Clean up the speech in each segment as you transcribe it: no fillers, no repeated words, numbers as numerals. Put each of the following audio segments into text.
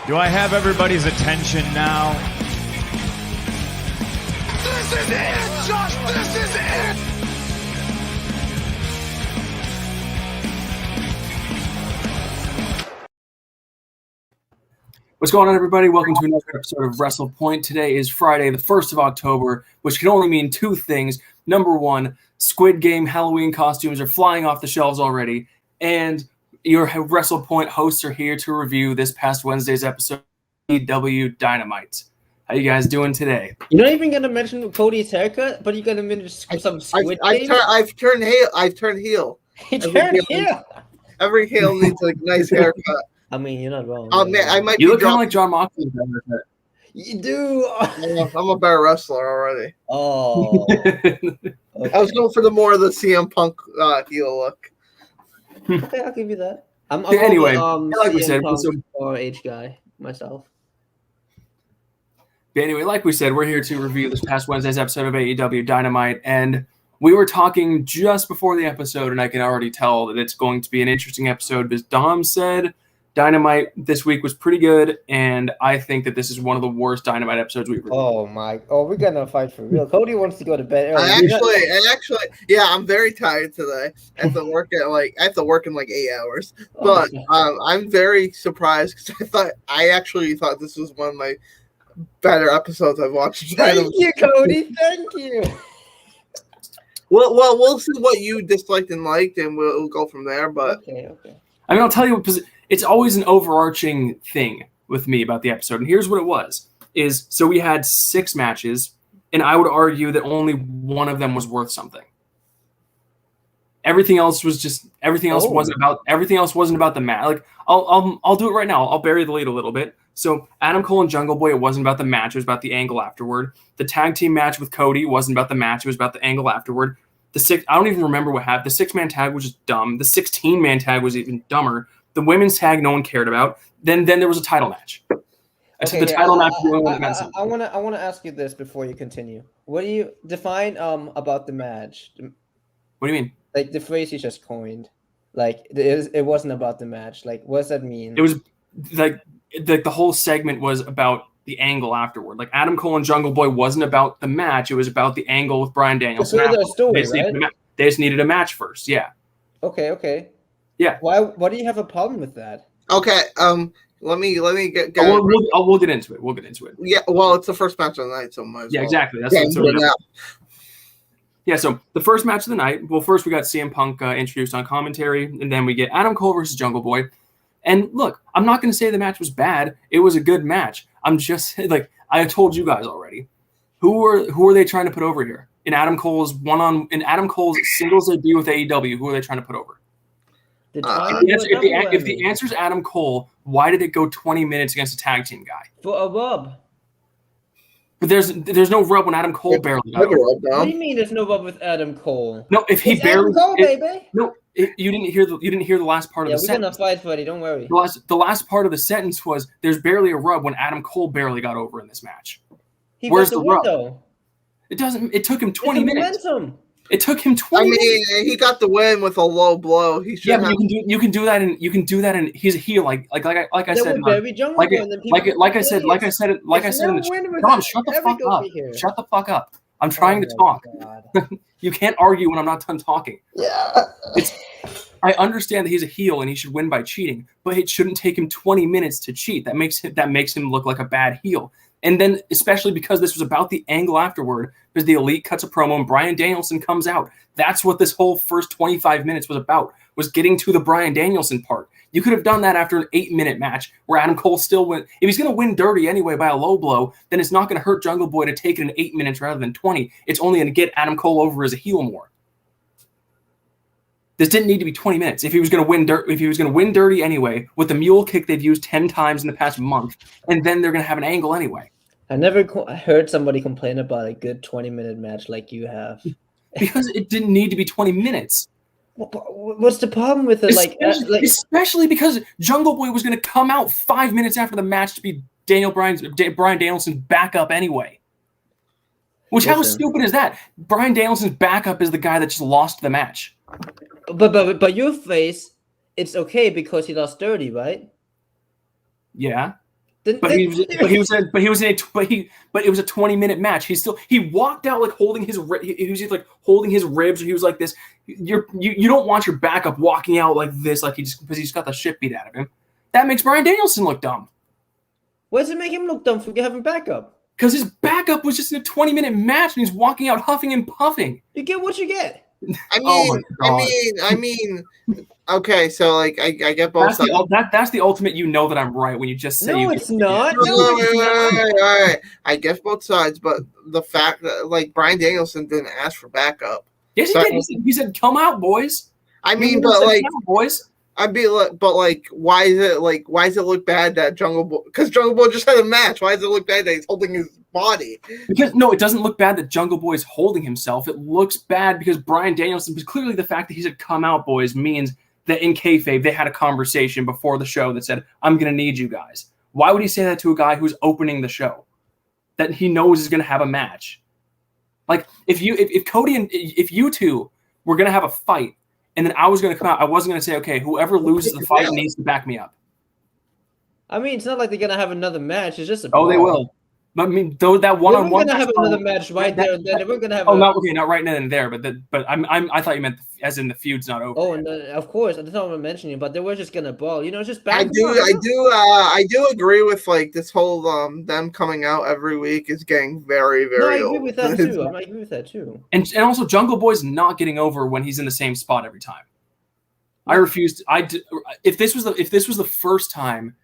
Do I have everybody's attention now? This is it, Josh! This is it! What's going on, everybody? Welcome to another episode of WrestlePoint. Today is Friday, the 1st of October, which can only mean two things. Number one, Squid Game Halloween costumes are flying off the shelves already, and your WrestlePoint hosts are here to review this past Wednesday's episode of AEW Dynamite. How you guys doing today? You're not even gonna mention Cody's haircut, but you're gonna mention some Squid Game. I've turned heel. He turned heel. Every heel needs a nice haircut. I mean, you're not wrong. Oh man, I might. You look kind of like John Moxley with that haircut. You do. I'm a better wrestler already. Oh. Okay. I was going for the more of the CM Punk heel look. Okay, I'll give you that. I'm Anyway, like we said, or H guy myself. Anyway, like we said, we're here to review this past Wednesday's episode of AEW Dynamite, and we were talking just before the episode, and I can already tell that it's going to be an interesting episode because Dom said Dynamite this week was pretty good, and I think that this is one of the worst Dynamite episodes we've reviewed. Oh my! Oh, we're gonna fight for real. Cody wants to go to bed early. Yeah, I'm very tired today. I have to work in like 8 hours. But I'm very surprised because I actually thought this was one of my better episodes I've watched. Thank you, Cody. Thank you. Well, we'll see what you disliked and liked, and we'll go from there. But okay. I mean, I'll tell you what, because it's always an overarching thing with me about the episode, and here's what it was: so we had 6 matches, and I would argue that only one of them was worth something. Everything else wasn't about the match. Like I'll do it right now. I'll bury the lead a little bit. So Adam Cole and Jungle Boy, it wasn't about the match. It was about the angle afterward. The tag team match with Cody wasn't about the match. It was about the angle afterward. I don't even remember what happened. The 6-man tag was just dumb. The 16-man tag was even dumber. The women's tag no one cared about. Then there was a title match. Okay, the title match. I wanna ask you this before you continue. What do you define about the match? What do you mean? Like the phrase you just coined. Like it wasn't about the match. Like what does that mean? It was like the whole segment was about the angle afterward. Like Adam Cole and Jungle Boy wasn't about the match. It was about the angle with Bryan Danielson. Story, they just needed a match first. Yeah. Okay. Yeah. Why do you have a problem with that? okay, let me get. We'll get into it. We'll get into it. Yeah, well, it's the first match of the night, so might as well. Exactly. So the first match of the night. Well, first we got CM Punk introduced on commentary, and then we get Adam Cole versus Jungle Boy. And look, I'm not going to say the match was bad. It was a good match. I'm just like I told you guys already. Who are they trying to put over here? In Adam Cole's singles debut with AEW, who are they trying to put over? If the answer is Adam Cole, why did it go 20 minutes against a tag team guy? For a rub. But there's no rub when Adam Cole barely got over. What do you mean there's no rub with Adam Cole? No, if he it's barely Adam Cole, baby. No, you didn't hear the last part of the sentence. We're gonna fight, Freddie. Don't worry. The last part of the sentence was there's barely a rub when Adam Cole barely got over in this match. Where's the rub? Though? It doesn't. It took him 20 minutes. Momentum. It took him 20 minutes. He got the win with a low blow. He should. Yeah, but you can do that, and he's a heel. Like I said, in the Don, shut the fuck up. Shut the fuck up. I'm trying to talk. You can't argue when I'm not done talking. Yeah. I understand that he's a heel and he should win by cheating, but it shouldn't take him 20 minutes to cheat. That makes him look like a bad heel. And then, especially because this was about the angle afterward, because the Elite cuts a promo and Bryan Danielson comes out. That's what this whole first 25 minutes was about, was getting to the Bryan Danielson part. You could have done that after an 8-minute match where Adam Cole still went. If he's going to win dirty anyway by a low blow, then it's not going to hurt Jungle Boy to take it in 8 minutes rather than 20. It's only going to get Adam Cole over as a heel more. This didn't need to be 20 minutes. If he was going to win dirty anyway, with the mule kick they've used 10 times in the past month, and then they're going to have an angle anyway. I never heard somebody complain about a good 20-minute match like you have. Because it didn't need to be 20 minutes. What's the problem with it? Especially because Jungle Boy was going to come out 5 minutes after the match to be Bryan Danielson's backup anyway. Which, how stupid is that? Bryan Danielson's backup is the guy that just lost the match. But your face, it's okay because he lost dirty, right? Yeah. But it was a 20-minute match. He walked out like holding his he was like holding his ribs. Or he was like this. You don't want your backup walking out like this, like because he's got the shit beat out of him. That makes Bryan Danielson look dumb. Why does it make him look dumb for having backup? Because his backup was just in a 20-minute match and he's walking out huffing and puffing. You get what you get. I mean. Okay, so like I get both sides. That's the ultimate. You know that I'm right when you just say. No, it's not. All right. I guess both sides, but the fact that like Bryan Danielson didn't ask for backup. Yes, he did. He said, "Come out, boys." I mean, but like, boys. I'd be like, but like, why does it look bad that Jungle Boy? Because Jungle Boy just had a match. Why does it look bad that he's holding his body? Because no, it doesn't look bad that Jungle Boy is holding himself. It looks bad because Bryan Danielson. Because clearly, the fact that he said "Come out, boys" means that in kayfabe they had a conversation before the show that said, "I'm going to need you guys." Why would he say that to a guy who's opening the show, that he knows is going to have a match? Like if Cody and if you two were going to have a fight, and then I was going to come out, I wasn't going to say, "Okay, whoever loses the fight needs to back me up." I mean, it's not like they're going to have another match. It's just a they will. But I mean, though that one-on-one. We're going to have another match right there and then. We're going to have. Not right then and there, but I thought you meant as in the feud's not over. Oh, and of course, I don't want to mention it, but they were just going to brawl. You know, it's just back. I do agree with like this whole them coming out every week is getting very very. No, I agree old. with that too. I agree with that too. And also, Jungle Boy's not getting over when he's in the same spot every time. I refuse. If this was the first time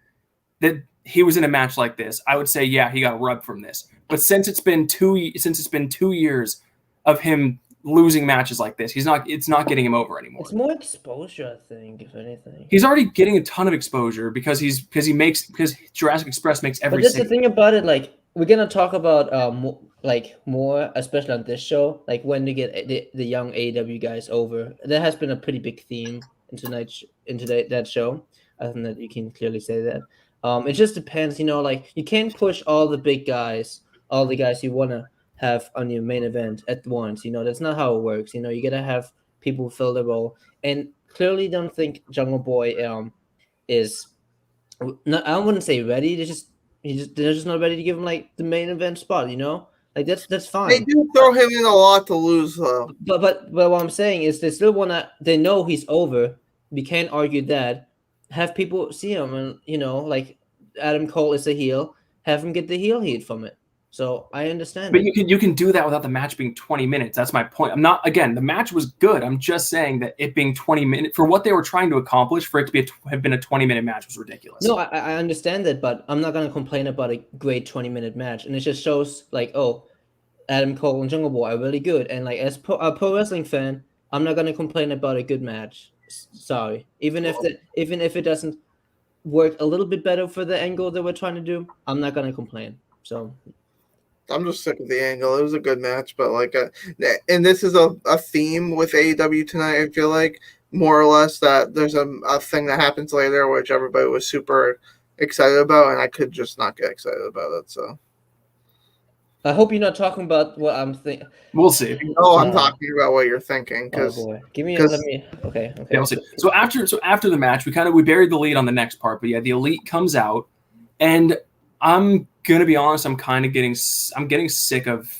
that he was in a match like this, I would say, yeah, he got rubbed from this. But since it's been 2 years of him losing matches like this, it's not getting him over anymore. It's more exposure, I think, if anything. He's already getting a ton of exposure because Jurassic Express makes every. But that's the thing about it. Like, we're gonna talk about more, especially on this show, like when to get the young AEW guys over. That has been a pretty big theme into that show. I think that you can clearly say that. It just depends, you know, like you can't push all the big guys, all the guys you want to have on your main event at once. You know, that's not how it works. You know, you got to have people fill the role. And clearly don't think Jungle Boy is not, I wouldn't say ready. They're just not ready to give him like the main event spot, you know? Like that's fine. They do throw him in a lot to lose though. But what I'm saying is they still wanna, they know he's over. We can't argue that. Have people see him, and you know, like Adam Cole is a heel, have him get the heel heat from it. So I understand. But you can do that without the match being 20 minutes. That's my point. The match was good. I'm just saying that it being 20 minutes for what they were trying to accomplish, for it to have been a 20-minute match was ridiculous. No, I understand that, but I'm not gonna complain about a great 20-minute match, and it just shows like, oh, Adam Cole and Jungle Boy are really good, and like as a pro wrestling fan, I'm not gonna complain about a good match. Sorry, even if it doesn't work a little bit better for the angle that we're trying to do, I'm not gonna complain. So I'm just sick of the angle. It was a good match, but like, and this is a theme with AEW tonight. I feel like more or less that there's a thing that happens later which everybody was super excited about, and I could just not get excited about it. So I hope you're not talking about what I'm thinking. We'll see. No, I'm talking about what you're thinking. Oh boy, okay. Yeah, we'll see. So after the match, we buried the lead on the next part, but yeah, the Elite comes out, and I'm gonna be honest, I'm getting sick of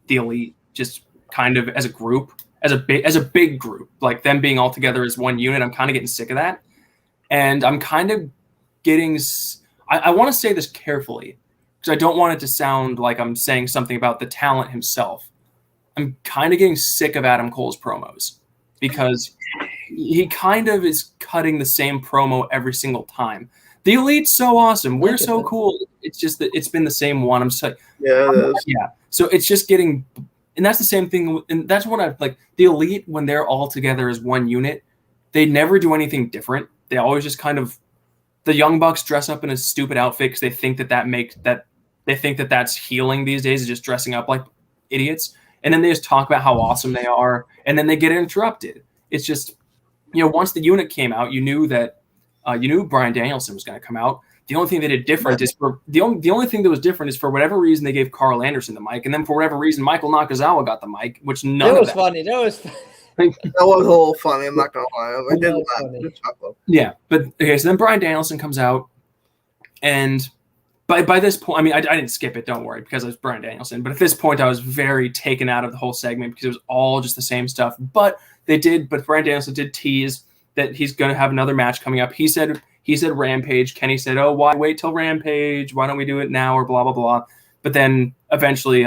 the Elite, just kind of as a group, as a big group, like them being all together as one unit. I'm kind of getting sick of that, and I'm kind of getting. I want to say this carefully, because I don't want it to sound like I'm saying something about the talent himself. I'm kind of getting sick of Adam Cole's promos, because he kind of is cutting the same promo every single time. The Elite's so awesome. We're so cool. It's just that it's been the same one. I'm so yeah. So it's just getting, and that's the same thing. And that's what I like. The Elite, when they're all together as one unit, they never do anything different. They always just kind of, the Young Bucks dress up in a stupid outfit because they think that's healing these days, is just dressing up like idiots. And then they just talk about how awesome they are, and then they get interrupted. It's just, once the unit came out, you knew Bryan Danielson was going to come out. The only thing they did different is the only thing that was different is for whatever reason they gave Carl Anderson the mic, and then for whatever reason Michael Nakazawa got the mic, which that was funny. That was a little funny. I'm not gonna lie. I did laugh. Yeah, but okay. So then Bryan Danielson comes out, and by this point, I mean, I didn't skip it, don't worry, because it was Bryan Danielson. But at this point, I was very taken out of the whole segment because it was all just the same stuff. But Bryan Danielson did tease that he's going to have another match coming up. He said Rampage. Kenny said, "Oh, why wait till Rampage? Why don't we do it now?" Or blah blah blah. But then eventually,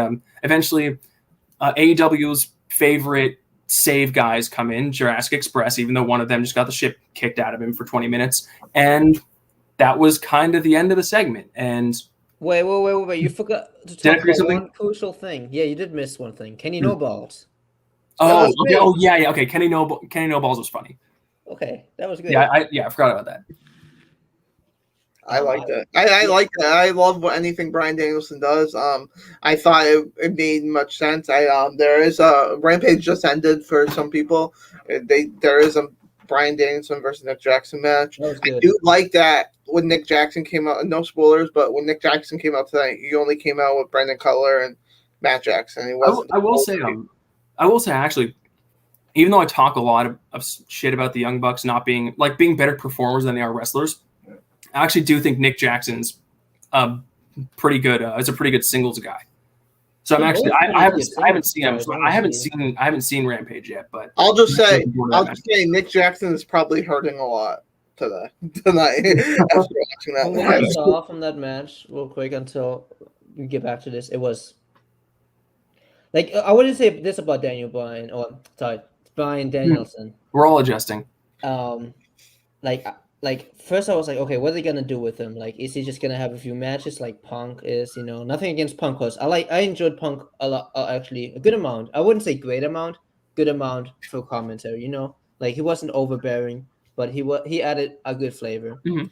AEW's favorite save guys come in, Jurassic Express, even though one of them just got the shit kicked out of him for 20 minutes, and that was kind of the end of the segment. And wait! You forgot to talk about one crucial thing. Yeah, you did miss one thing. Kenny No Balls. Oh, okay. Oh, yeah. Okay, Kenny No Balls was funny. Okay, that was good. Yeah, I forgot about that. I like that. I like that. I love anything Bryan Danielson does. I thought it made much sense. There is a Rampage just ended for some people. There is a Bryan Danielson versus Nick Jackson match. That was good. I do like that when Nick Jackson came out. No spoilers, but when Nick Jackson came out tonight, he only came out with Brandon Cutler and Matt Jackson. He wasn't. I will say actually, even though I talk a lot of shit about the Young Bucks not being better performers than they are wrestlers, I actually do think Nick Jackson's pretty good. Is a pretty good singles guy. So I haven't seen Rampage yet, but I'll just say Nick Jackson is probably hurting a lot tonight after watching that match. What I saw from that match, real quick, until we get back to this, it was like I wouldn't say this about Bryan Danielson. We're all adjusting. Like first I was like, okay, what are they gonna do with him? Like, is he just gonna have a few matches like Punk is? Nothing against Punk, cause I enjoyed Punk a lot, actually a good amount. I wouldn't say good amount for commentary. Like he wasn't overbearing, but he added a good flavor. Mm-hmm.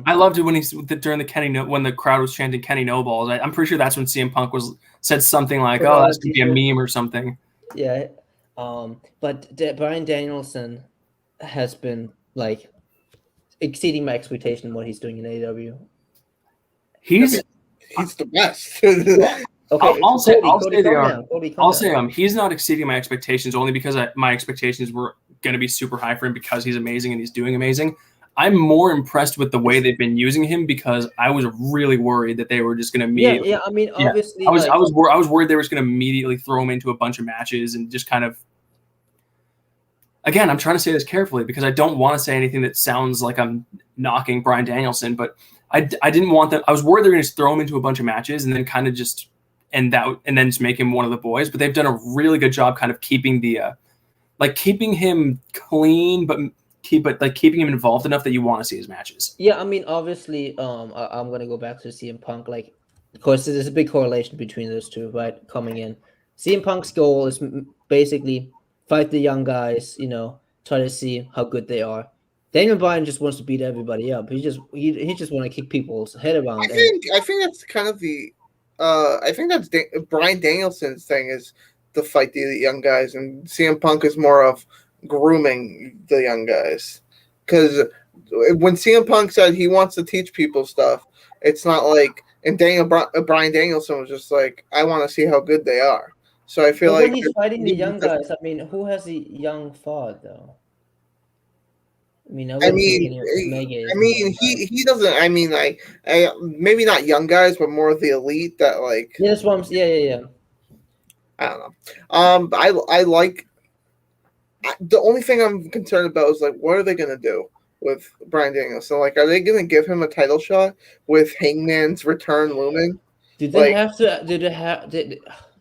I loved it when during the when the crowd was chanting Kenny No Balls. I'm pretty sure that's when CM Punk said something like, "Oh, that's gonna be a meme or something." Yeah, but Bryan Danielson has been like exceeding my expectation what he's doing in AEW. He's the best. Okay, I'll say he's not exceeding my expectations only because my expectations were going to be super high for him because he's amazing and he's doing amazing. I'm more impressed with the way they've been using him because I was really worried that they were just going to immediately. Yeah. I mean, obviously, I was worried they were just going to immediately throw him into a bunch of matches and just kind of. Again, I'm trying to say this carefully because I don't want to say anything that sounds like I'm knocking Bryan Danielson, but I didn't want them. I was worried they're going to just throw him into a bunch of matches and then kind of just and then just make him one of the boys. But they've done a really good job kind of keeping keeping him clean, but keeping him involved enough that you want to see his matches. Yeah, I mean, obviously, I'm going to go back to CM Punk. Like, of course, there's a big correlation between those two, right? Coming in, CM Punk's goal is basically fight the young guys, try to see how good they are. Daniel Bryan just wants to beat everybody up. He just want to kick people's head around. I think that's kind of the I think that's Bryan Danielson's thing is to fight the young guys, and CM Punk is more of grooming the young guys. Because when CM Punk said he wants to teach people stuff, it's not like and Bryan Danielson was just like, I want to see how good they are. So I feel like when he's fighting the young guys, I mean, who has the young fought though? He doesn't. I mean, maybe not young guys, but more of the elite that like. Yeah, that's what I'm. Yeah. I don't know. I like. The only thing I'm concerned about is like, what are they gonna do with Bryan Danielson? Like, are they gonna give him a title shot with Hangman's return looming? Do they have to?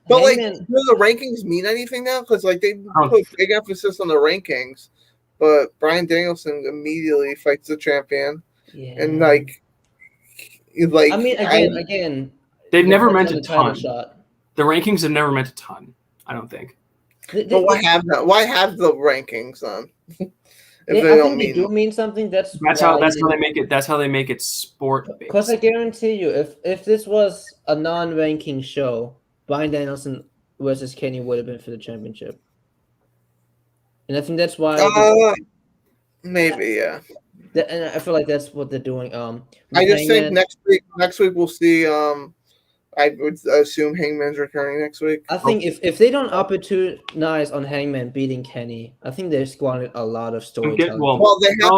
But Hangman, do the rankings mean anything now? Because like they put big emphasis on the rankings, but Bryan Danielson immediately fights the champion, and like I mean, again, they've never meant a ton. The rankings have never meant a ton. I don't think. But why have the rankings on? They do mean something. That's how they make it. That's how they make it sport based. Because I guarantee you, if this was a non-ranking show, Bryan Danielson versus Kenny would have been for the championship, and I think that's why. Maybe, yeah. And I feel like that's what they're doing. I just think next week we'll see I would assume Hangman's returning next week. I think if they don't opportunize on Hangman beating Kenny, I think they squandered a lot of storytelling. Well, they have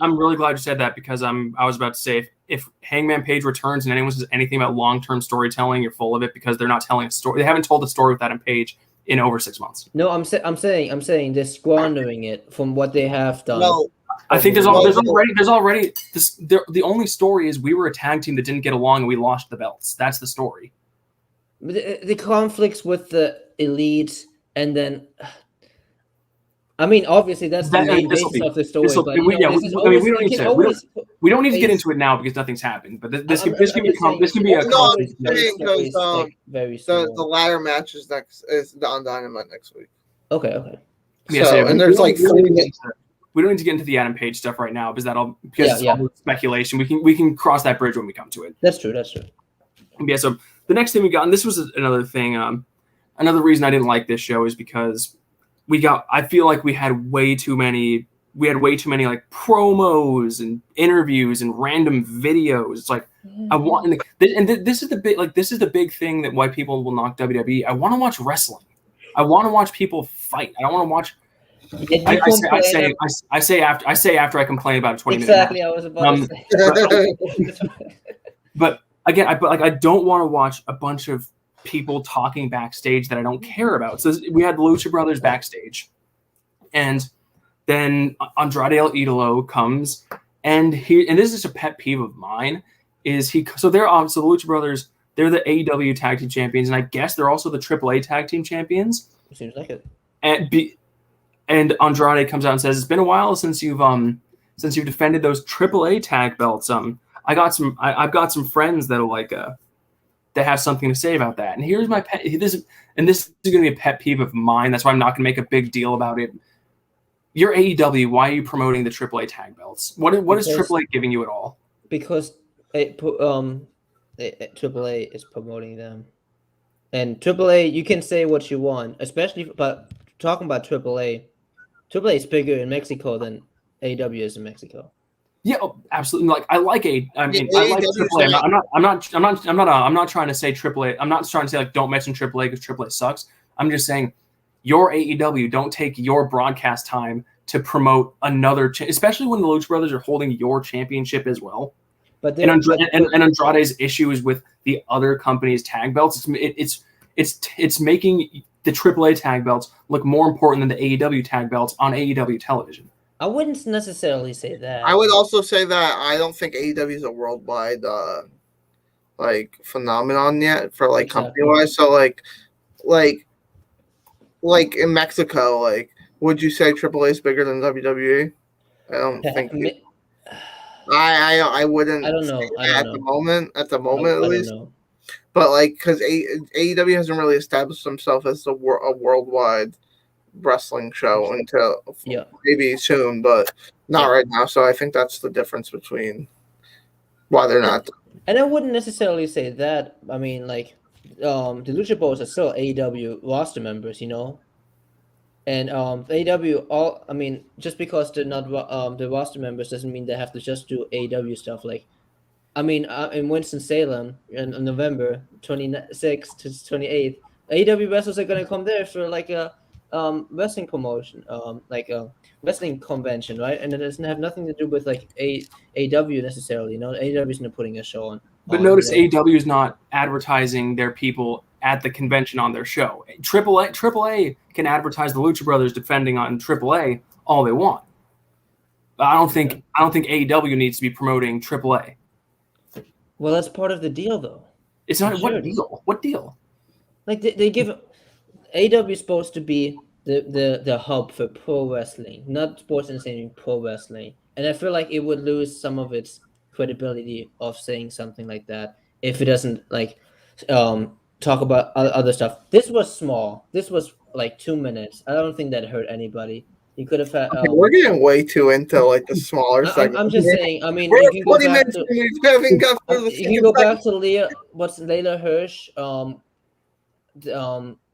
I'm really glad you said that because I was about to say if Hangman Page returns and anyone says anything about long-term storytelling, you're full of it because they're not telling a story. They haven't told a story with Adam Page in over 6 months. No, I'm saying they're squandering it from what they have done. Well, I think there's already this. The only story is we were a tag team that didn't get along and we lost the belts. That's the story. The conflicts with the Elite, and then, I mean, obviously that's the main basis of the story. We don't need to get into it now because nothing's happened. But this can be a very the ladder match is on Dynamite next week. Okay. Yeah, so, and there's like 40 minutes. We don't need to get into the Adam Page stuff right now because it's all speculation. We can cross that bridge when we come to it. That's true. Yeah. So the next thing we got, and this was another thing. Another reason I didn't like this show is because I feel like we had way too many like promos and interviews and random videos. It's like this is the big thing that why people will knock WWE. I want to watch wrestling. I want to watch people fight. I don't want to watch. I say after I complain about it 20 minutes. Exactly, I was about to say. But again, I don't want to watch a bunch of people talking backstage that I don't care about. So we had the Lucha Brothers backstage, and then Andrade El Idolo comes, and this is a pet peeve of mine. So the Lucha Brothers, they're the AEW Tag Team Champions, and I guess they're also the AAA Tag Team Champions. Seems like it. And Andrade comes out and says, "It's been a while since you've defended those AAA tag belts. I've got some friends that'll that have something to say about that." And here's my this is going to be a pet peeve of mine. That's why I'm not going to make a big deal about it. You're AEW. Why are you promoting the AAA tag belts? What is AAA giving you at all? Because AAA is promoting them, and AAA you can say what you want, especially but talking about AAA is bigger in Mexico than AEW is in Mexico. Yeah, absolutely. Like I like AAA. I'm not trying to say AAA. I'm not trying to say like don't mention AAA because AAA sucks. I'm just saying your AEW don't take your broadcast time to promote another, especially when the Lucha Brothers are holding your championship as well. But Andrade's issues with the other company's tag belts. It's making the AAA tag belts look more important than the AEW tag belts on AEW television. I wouldn't necessarily say that. I would also say that I don't think AEW is a worldwide phenomenon yet for company wise. So like in Mexico, would you say AAA is bigger than WWE? I don't think. I wouldn't. I don't know. At the moment, at least. But because AEW hasn't really established themselves as a worldwide wrestling show until maybe soon, but not right now. So I think that's the difference between why they're not. And I wouldn't necessarily say that. I mean, the Lucha Bros are still AEW roster members, and AEW just because they're not the roster members doesn't mean they have to just do AEW stuff. In Winston-Salem in November 26th to 28th, AEW wrestlers are gonna come there for a wrestling promotion, a wrestling convention, right? And it doesn't have nothing to do with AEW necessarily. AEW isn't putting a show on. But notice AEW is not advertising their people at the convention on their show. AAA can advertise the Lucha Brothers defending on AAA all they want. But I don't think AEW needs to be promoting AAA. Well, that's part of the deal, though. It's not. What deal? What deal? They give AEW is supposed to be the hub for pro wrestling, not sports entertainment, pro wrestling. And I feel like it would lose some of its credibility of saying something like that if it doesn't talk about other stuff. This was small. This was 2 minutes. I don't think that hurt anybody. You could have had. We're getting way too into the smaller segment. I'm just saying. I mean, you can go back to Layla Hirsch.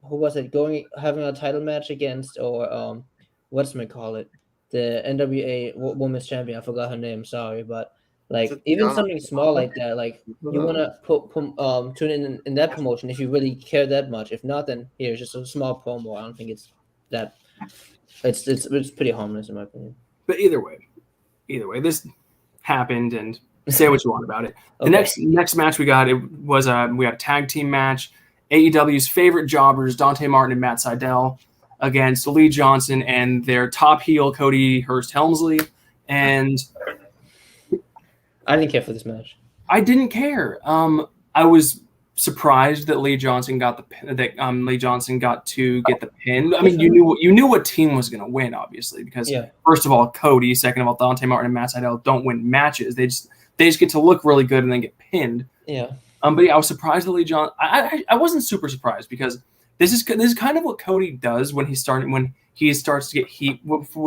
Who was it having a title match against call it the NWA Women's Champion? I forgot her name. Sorry, but Like To be even honest. something small like that, like you want to tune in that promotion if you really care that much. If not, then here's just a small promo. I don't think it's that. It's pretty harmless in my opinion. But either way, this happened, and say what you want about it. The Okay. next match we got, we had a tag team match. AEW's favorite jobbers, Dante Martin and Matt Sydal, against Lee Johnson and their top heel, Cody Hurst Helmsley. And I didn't care for this match. I didn't care. I was surprised that Lee Johnson got to get the pin. I mean, you knew what team was going to win, obviously, because first of all, Cody, second of all, Dante Martin and Matt Sydal don't win matches. They just get to look really good and then get pinned. Yeah. But yeah, I was surprised that Lee Johnson. I wasn't super surprised because this is kind of what Cody does when he starts to get heat.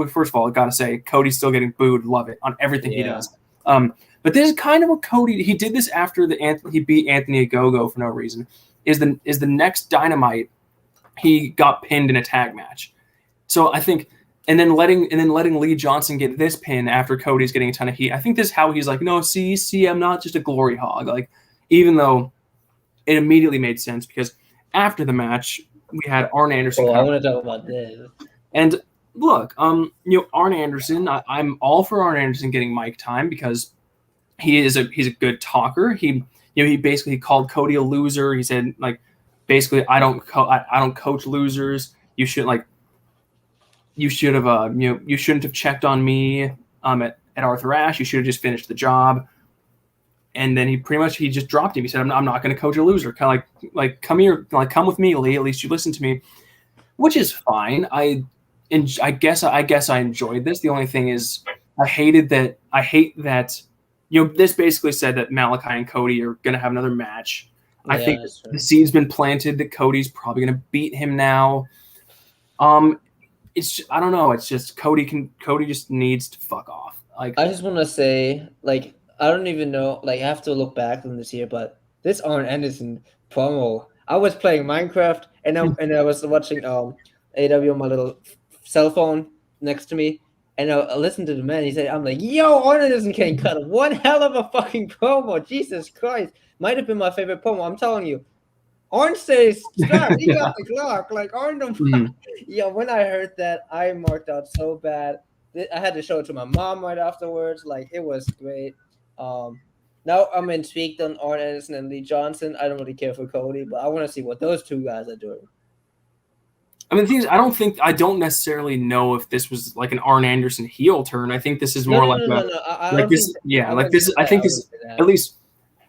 First of all, I gotta say, Cody's still getting booed. Love it on everything he does. But this is kind of what Cody. He did this after he beat Anthony Ogogo for no reason. Is the next Dynamite? He got pinned in a tag match. So I think, and then letting Lee Johnson get this pin after Cody's getting a ton of heat. I think this is how he's like, no, see, I'm not just a glory hog. Like, even though it immediately made sense because after the match we had Arn Anderson. I want to talk about this. And look, Arn Anderson. I'm all for Arn Anderson getting mic time because he's a good talker. He basically called Cody a loser. He said like basically I don't coach losers. You shouldn't have checked on me at Arthur Ashe. You should have just finished the job. And then he just dropped him. He said, I'm not going to coach a loser. Kind of like come here, like come with me, Lee. At least you listen to me, which is fine. I guess I enjoyed this. The only thing is I hate that this basically said that Malachi and Cody are going to have another match. I think the seed's been planted that Cody's probably going to beat him now. It's I don't know. It's just Cody just needs to fuck off. Like I just want to say like. I don't even know. Like, I have to look back on this year, but this Arn Anderson promo. I was playing Minecraft, and I was watching AEW on my little cell phone next to me, and I listened to the man. He said, "I'm like, yo, Arn Anderson can cut one hell of a fucking promo. Jesus Christ, might have been my favorite promo. I'm telling you." Arn says, "Stop! He got the clock." Like Arn, yeah. When I heard that, I marked out so bad. I had to show it to my mom right afterwards. Like it was great. Now I'm intrigued on Arn Anderson and Lee Johnson. I don't really care for Cody, but I want to see what those two guys are doing. I mean, the thing is, I don't necessarily know if this was like an Arn Anderson heel turn. I think this is more I think this, at least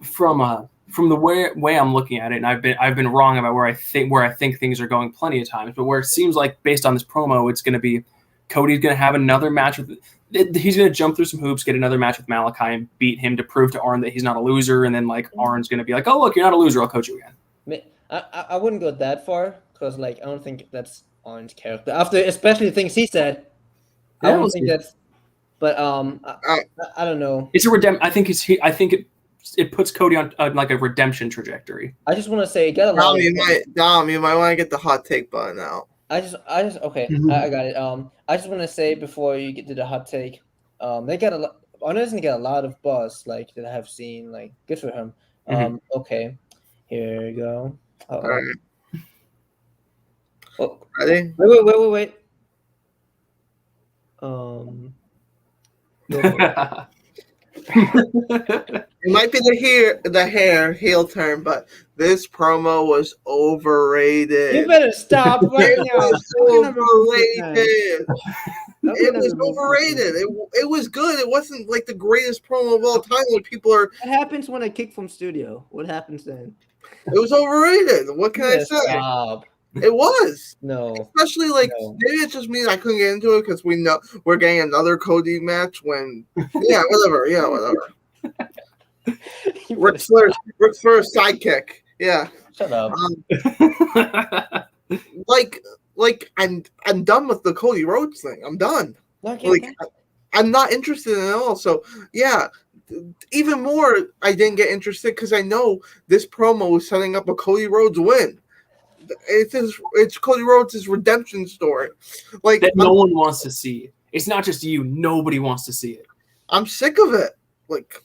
from the way I'm looking at it, and I've been wrong about where I think things are going plenty of times, but where it seems like based on this promo, it's going to be Cody's going to have another match with. He's going to jump through some hoops, get another match with Malachi, and beat him to prove to Arn that he's not a loser. And then, like, Arn's going to be like, "Oh, look, you're not a loser. I'll coach you again." I wouldn't go that far because, like, I don't think that's Arn's character. After, especially the things he said, I don't think that's. But I don't know. It's a I think it puts Cody on like a redemption trajectory. I just want to say, Dom, you might want to get the hot take button out. I just okay. I got it. I just want to say before you get to the hot take, they got a lot. Arn doesn't get a lot of buzz like that I have seen. Like good for him. Okay, here we go. All right. Oh, ready? Wait. It might be the hair heel turn, but this promo was overrated. You better stop right now. Overrated. It was overrated. It was good. It wasn't like the greatest promo of all time. When people are. What happens when I kick from studio? What happens then? It was overrated. What can I say? Stop. It was. No. Especially maybe it's just me. I couldn't get into it because we know we're getting another Cody match when. Yeah, whatever. Yeah, whatever. Ric Flair's sidekick. Yeah. Shut up. I'm done with the Cody Rhodes thing. I'm done. I'm not interested in it at all. So yeah, even more, I didn't get interested because I know this promo was setting up a Cody Rhodes win. It's Cody Rhodes' redemption story. Like that no one wants to see. It's not just you. Nobody wants to see it. I'm sick of it. Like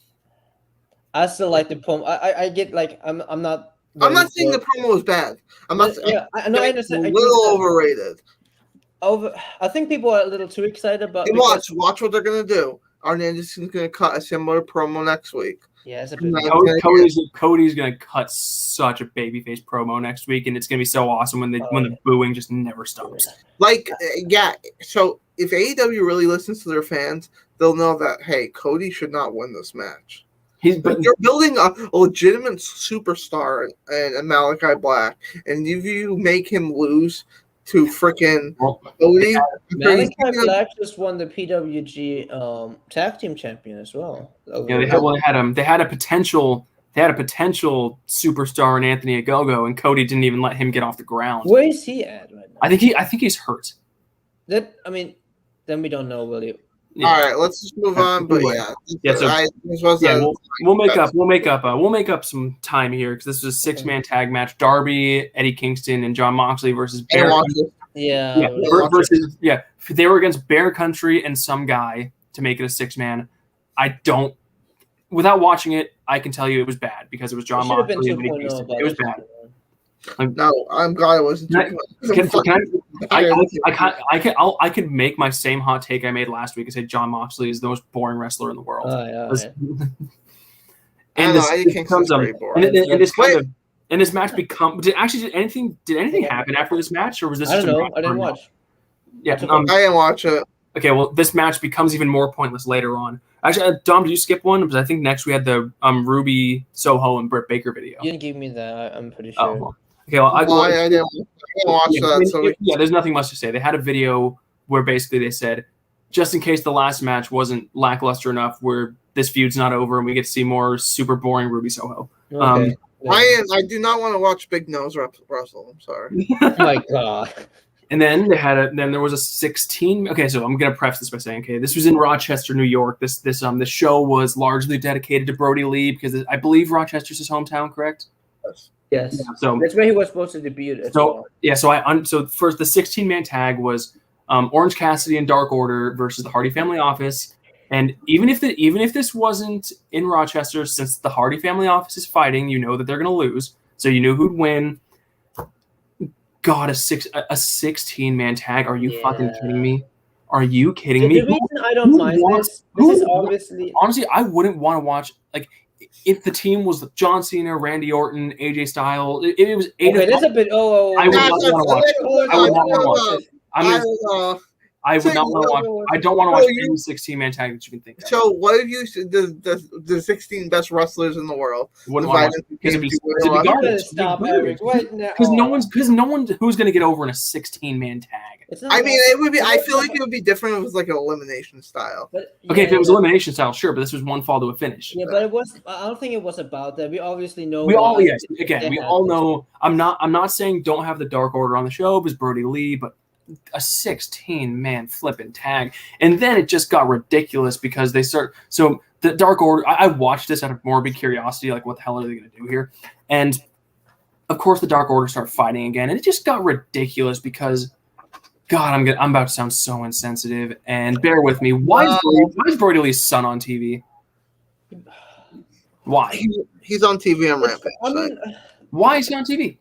I still like the promo. I get like I'm not. I'm not saying the promo was bad. I'm not. Yeah, I know. I understand. A little overrated. I think people are a little too excited about. Hey, watch what they're gonna do. Arn Anderson's gonna cut a similar promo next week. Yeah, it's a bit. Cody's gonna cut such a babyface promo next week, and it's gonna be so awesome when the booing just never stops. So if AEW really listens to their fans, they'll know that hey, Cody should not win this match. You're building a legitimate superstar and Malachi Black, and if you make him lose to freaking Cody, Malachi Black just won the PWG tag team champion as well. Yeah, they had a potential superstar in Anthony Ogogo, and Cody didn't even let him get off the ground. Where is he at right now? I think he's hurt. Then we don't know, will you? Yeah. All right, let's just move on. But we'll make up some time here because this was a 6-man tag match: Darby, Eddie Kingston, and John Moxley versus Bear. They were against Bear Country and some guy to make it a 6-man. Without watching it, I can tell you it was bad because it was John Moxley and Eddie Kingston. It was bad. No, I'm glad it wasn't. I could make my same hot take I made last week and say John Moxley is the most boring wrestler in the world. And this match become did anything happen after this match, or was this? I don't know. I didn't watch. Yeah, I didn't watch it. Okay, well, this match becomes even more pointless later on. Actually, Dom, did you skip one? Because I think next we had the Ruby Soho and Britt Baker video. You didn't give me that. I'm pretty sure. Oh, well. Okay, well, I didn't watch that. There's nothing much to say. They had a video where basically they said, just in case the last match wasn't lackluster enough, where this feud's not over and we get to see more super boring Ruby Soho. Okay. I do not want to watch Big Nose wrestle. I'm sorry. Oh my god. And then there was a 16. Okay, so I'm gonna preface this by saying, okay, this was in Rochester, New York. This show was largely dedicated to Brody Lee because I believe Rochester's his hometown, correct? Yes. Yeah, so that's where he was supposed to debut. So first the 16-man tag was Orange Cassidy and Dark Order versus the Hardy Family Office. And even if this wasn't in Rochester, since the Hardy Family Office is fighting, you know that they're gonna lose. So you knew who'd win. God, a 16-man tag? Are you fucking kidding me? Are you kidding me? The reason I don't mind this is obviously honestly, I wouldn't want to watch if the team was John Cena, Randy Orton, AJ Styles. It was 8 okay. That's a bit. I would not want to watch. I would not want to watch. I don't want to watch any 16-man tag that you can think of. So what if you the 16 best wrestlers in the world? Wouldn't want to because stop Eric right now. Because no one who's going to get over in a 16-man tag. I mean, it would be. I feel like it would be different if it was like an elimination style. But, okay, if it was elimination style, sure, but this was one fall to a finish. Yeah, but it was. I don't think it was about that. We obviously know. We all know. I'm not saying don't have the Dark Order on the show because Brody Lee, but a 16-man flipping tag, and then it just got ridiculous because they start. So the Dark Order. I watched this out of morbid curiosity, like what the hell are they going to do here? And of course, the Dark Order start fighting again, and it just got ridiculous because. God, I'm about to sound so insensitive, and bear with me. Why is Brody Lee's son on TV? Why? He's on TV on Rampage. Why is he on TV?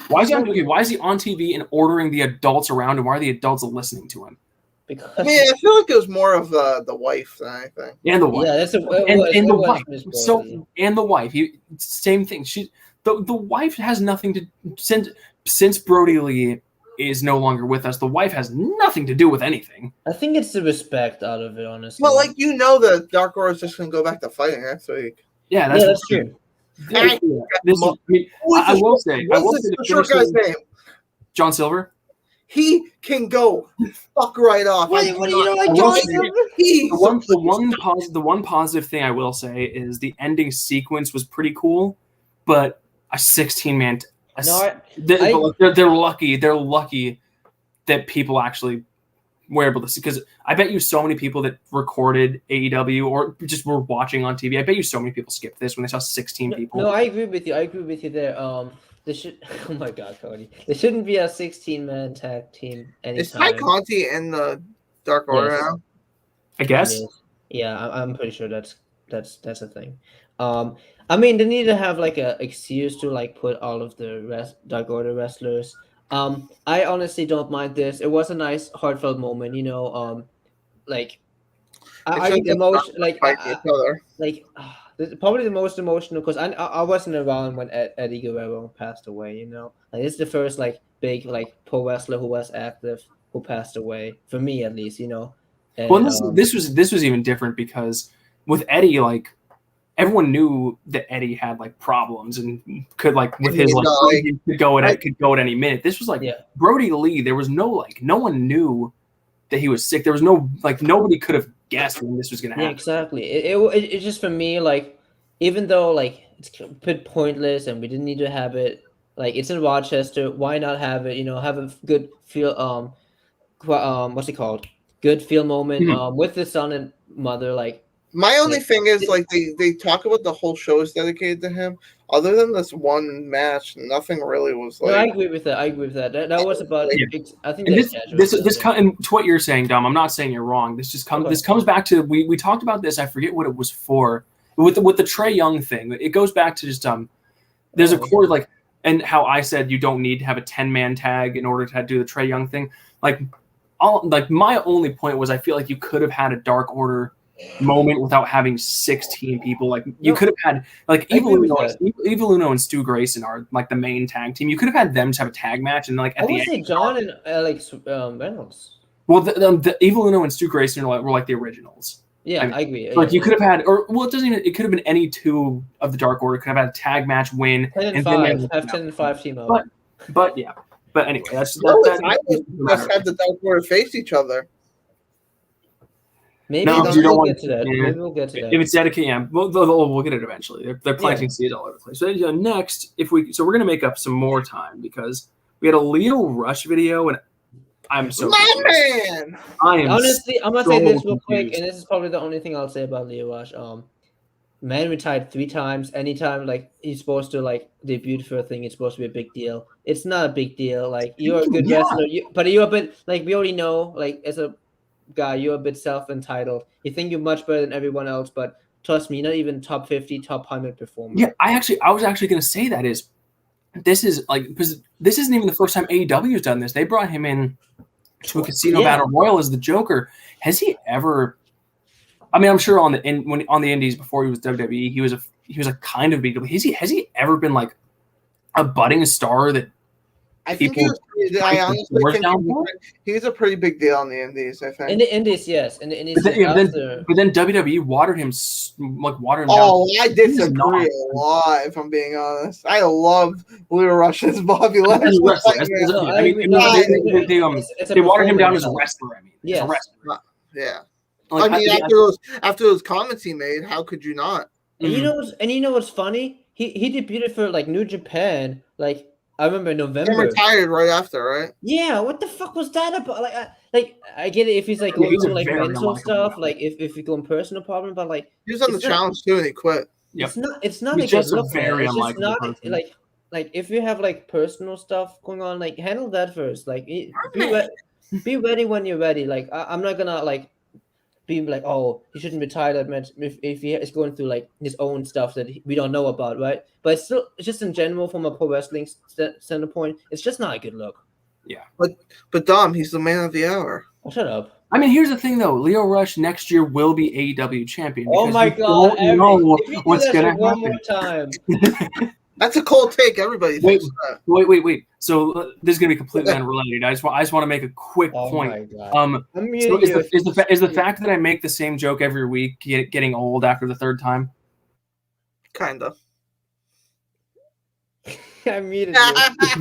Why is he on TV? Why is he on TV and ordering the adults around, and why are the adults listening to him? Because I feel like it was more of the wife than anything. And the wife. Yeah, the wife. So and the wife. Same thing. The wife has nothing to since Brody Lee is no longer with us. The wife has nothing to do with anything. I think it's the respect out of it, honestly. Well, the Dark Order is just going to go back to fighting next week. Yeah, that's true. I will say the short guy's name? John Silver. He can go fuck right off. What do you know like John Silver? The one positive thing I will say is the ending sequence was pretty cool, but a 16-man. They're lucky. They're lucky that people actually were able to see. Because I bet you so many people that recorded AEW or just were watching on TV. I bet you so many people skipped this when they saw 16 people. No, I agree with you. There. There should. Oh my God, Cody. There shouldn't be a 16-man tag team anytime. Is Ty Conti in the Dark Order now? I guess. Yeah, I'm pretty sure that's a thing. I mean, they need to have like a excuse to like put all of the Dark Order wrestlers. I honestly don't mind this. It was a nice heartfelt moment, like It I should think the just most fight each other. probably the most emotional because I wasn't around when Eddie Guerrero passed away. Like it's the first like big like pro wrestler who was active who passed away for me at least. And, Well, this was even different because with Eddie, like everyone knew that Eddie had like problems and could like with his like could go at any minute. This was like Brody Lee. There was no one knew that he was sick. There was no nobody could have guessed when this was going to happen. Yeah, exactly. It just for me like even though like it's a bit pointless and we didn't need to have it like it's in Rochester. Why not have it? Have a good feel. What's it called? Good feel moment. With the son and mother like. My only thing is, like, they talk about the whole show is dedicated to him. Other than this one match, nothing really was like. No, I agree with that. That was about. I think this and to what you're saying, Dom. I'm not saying you're wrong. This comes back to we talked about this. I forget what it was for with the Trae Young thing. It goes back to just there's a core like and how I said you don't need to have a 10-man tag in order to do the Trae Young thing. Like my only point was I feel like you could have had a Dark Order moment without having 16 people. Like you could have had like Evil Uno and Stu Grayson are like the main tag team. You could have had them to have a tag match and like at the end. John and Alex Reynolds. Well, the Evil Uno and Stu Grayson were like the originals. Yeah, I agree. Like you could have had, it could have been any two of the Dark Order could have had a tag match win 10 and 5. Have 10 and 5 team up. But yeah. But anyway, I would just have the Dark Order face each other. Maybe we'll get to that. Maybe we'll get to that. If it's dedicated, we'll get it eventually. They're planting seeds all over the place. So next, we're gonna make up some more time because we had a Leo Rush video, and I'm so man. I am honestly. I'm gonna say this real quick, and this is probably the only thing I'll say about Leo Rush. Man retired 3 times. Anytime like he's supposed to like debut for a thing, it's supposed to be a big deal. It's not a big deal. Like you're a good wrestler, but you're a bit like we already know. Like as a guy, you're a bit self-entitled. You think you're much better than everyone else, but trust me, you're not even top 50, top 100 performer. Yeah, I was actually going to say that this is like because this isn't even the first time AEW has done this. They brought him in to a casino battle royal as the Joker. Has he ever? I mean, I'm sure on the Indies before he was WWE, he was a kind of big deal. Has he ever been like a budding star that? I think I honestly think he's a pretty big deal on the Indies. I think in the Indies, yes, in the Indies. But then WWE watered him down. I disagree a lot. If I'm being honest, I love Leo Rush's Bobby Lashley. They watered him down as a wrestler. I mean, as a wrestler. Yeah. Like, after those comments he made, how could you not? And you know what's funny? He debuted for like New Japan like. I remember in November. He retired right after, right? Yeah, what the fuck was that about? Like I get it if he's like going through like mental stuff, like if you go in personal problem, but like he was on the challenge too and he quit. Yep. It's not like a very unlikely person. Like if you have like personal stuff going on, like handle that first. Like be ready when you're ready. Like I'm not gonna like be like, oh, he shouldn't retire that much if he is going through like his own stuff that we don't know about, right? But it's just in general from a pro wrestling standpoint, it's just not a good look. Yeah, but Dom, he's the man of the hour. Oh, shut up. I mean, here's the thing though: Leo Rush next year will be AEW champion. Oh my god! Know what's gonna happen. One more time. That's a cold take. Everybody thinks that. Wait. So this is gonna be completely unrelated. I just want to make a quick point. So is the fact that I make the same joke every week getting old after the third time? Kinda. I muted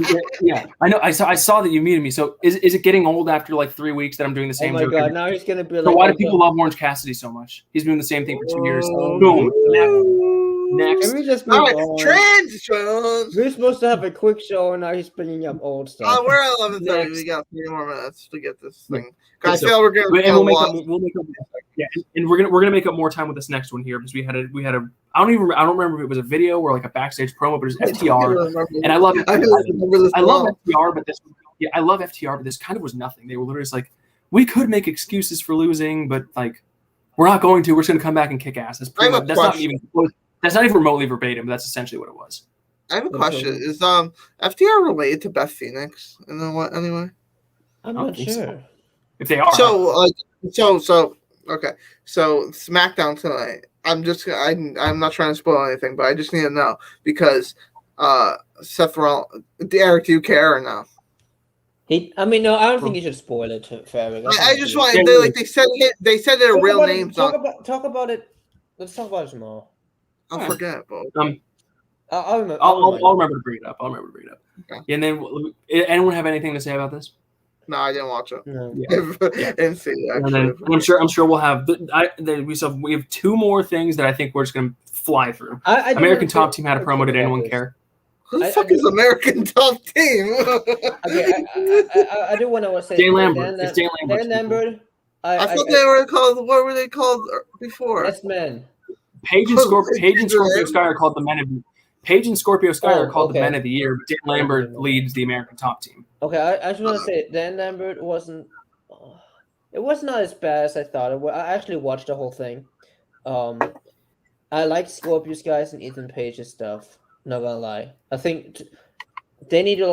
you. Yeah, I know. I saw that you muted me. So is it getting old after like 3 weeks that I'm doing the same joke? Oh my god! Now he's gonna be like. So why do people love Orange Cassidy so much? He's doing the same thing for 2 years. Boom. Next. Can we just move on? Transitions. We're supposed to have a quick show, and now he's bringing up old stuff. We're at 11:30. We got 3 more minutes to get this thing. I feel we're gonna. We'll make up. Yeah, and we're gonna make up more time with this next one here because we had a. I don't remember if it was a video or like a backstage promo, but it was FTR, and I love it. I love FTR, but I love FTR, but this kind of was nothing. They were literally just like, we could make excuses for losing, but like, we're not going to. We're just gonna come back and kick ass. That's not even close. That's not even remotely verbatim, but that's essentially what it was. I have a question. Is FTR related to Beth Phoenix? And then what? Anyway, I'm not sure. So. If they are, so okay. So SmackDown tonight. I'm not trying to spoil anything, but I just need to know because Seth Rollins, Derek, do you care or no? No, I don't think you should spoil it for everyone. I just want they said their real names. Talk about it. Let's talk about it tomorrow. I'll forget, but I'll remember to bring it up. Okay. And then, anyone have anything to say about this? No, I didn't watch it. No. I didn't see it. And then I'm sure we'll have. We have two more things that I think we're just going to fly through. American Top Team had a promo. Did anyone care? Who the fuck is American Top Team? I do want to say Dan Lambert. It's Dan Lambert. Dan Lambert. I thought they were called. What were they called before? Yes, men. Paige and Scorpio Sky are called the men of. Paige and Scorpio Sky are called the men of the year, but Dan Lambert leads the American Top Team. Okay, I just want to say Dan Lambert wasn't. It was not as bad as I thought it was. I actually watched the whole thing. I like Scorpio Skies and Ethan Page's stuff. Not gonna lie, I think they need to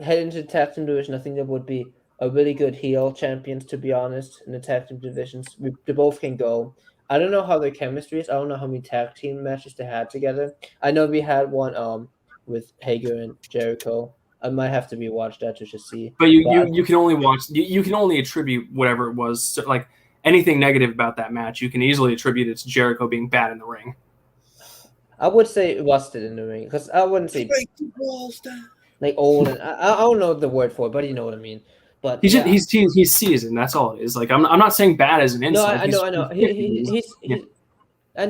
head into the tag team division. I think there would be a really good heel champions, to be honest, in the tag team divisions. They both can go. I don't know how their chemistry is. I don't know how many tag team matches they had together. I know we had one with Hager and Jericho. I might have to rewatch that to just see. But you can only watch. You can only attribute whatever it was. So, anything negative about that match, you can easily attribute it to Jericho being bad in the ring. I would say rusted in the ring because I wouldn't say old. And I don't know the word for it, but you know what I mean. But he's seasoned. That's all it is. I'm not saying bad as an insult. No, I know. I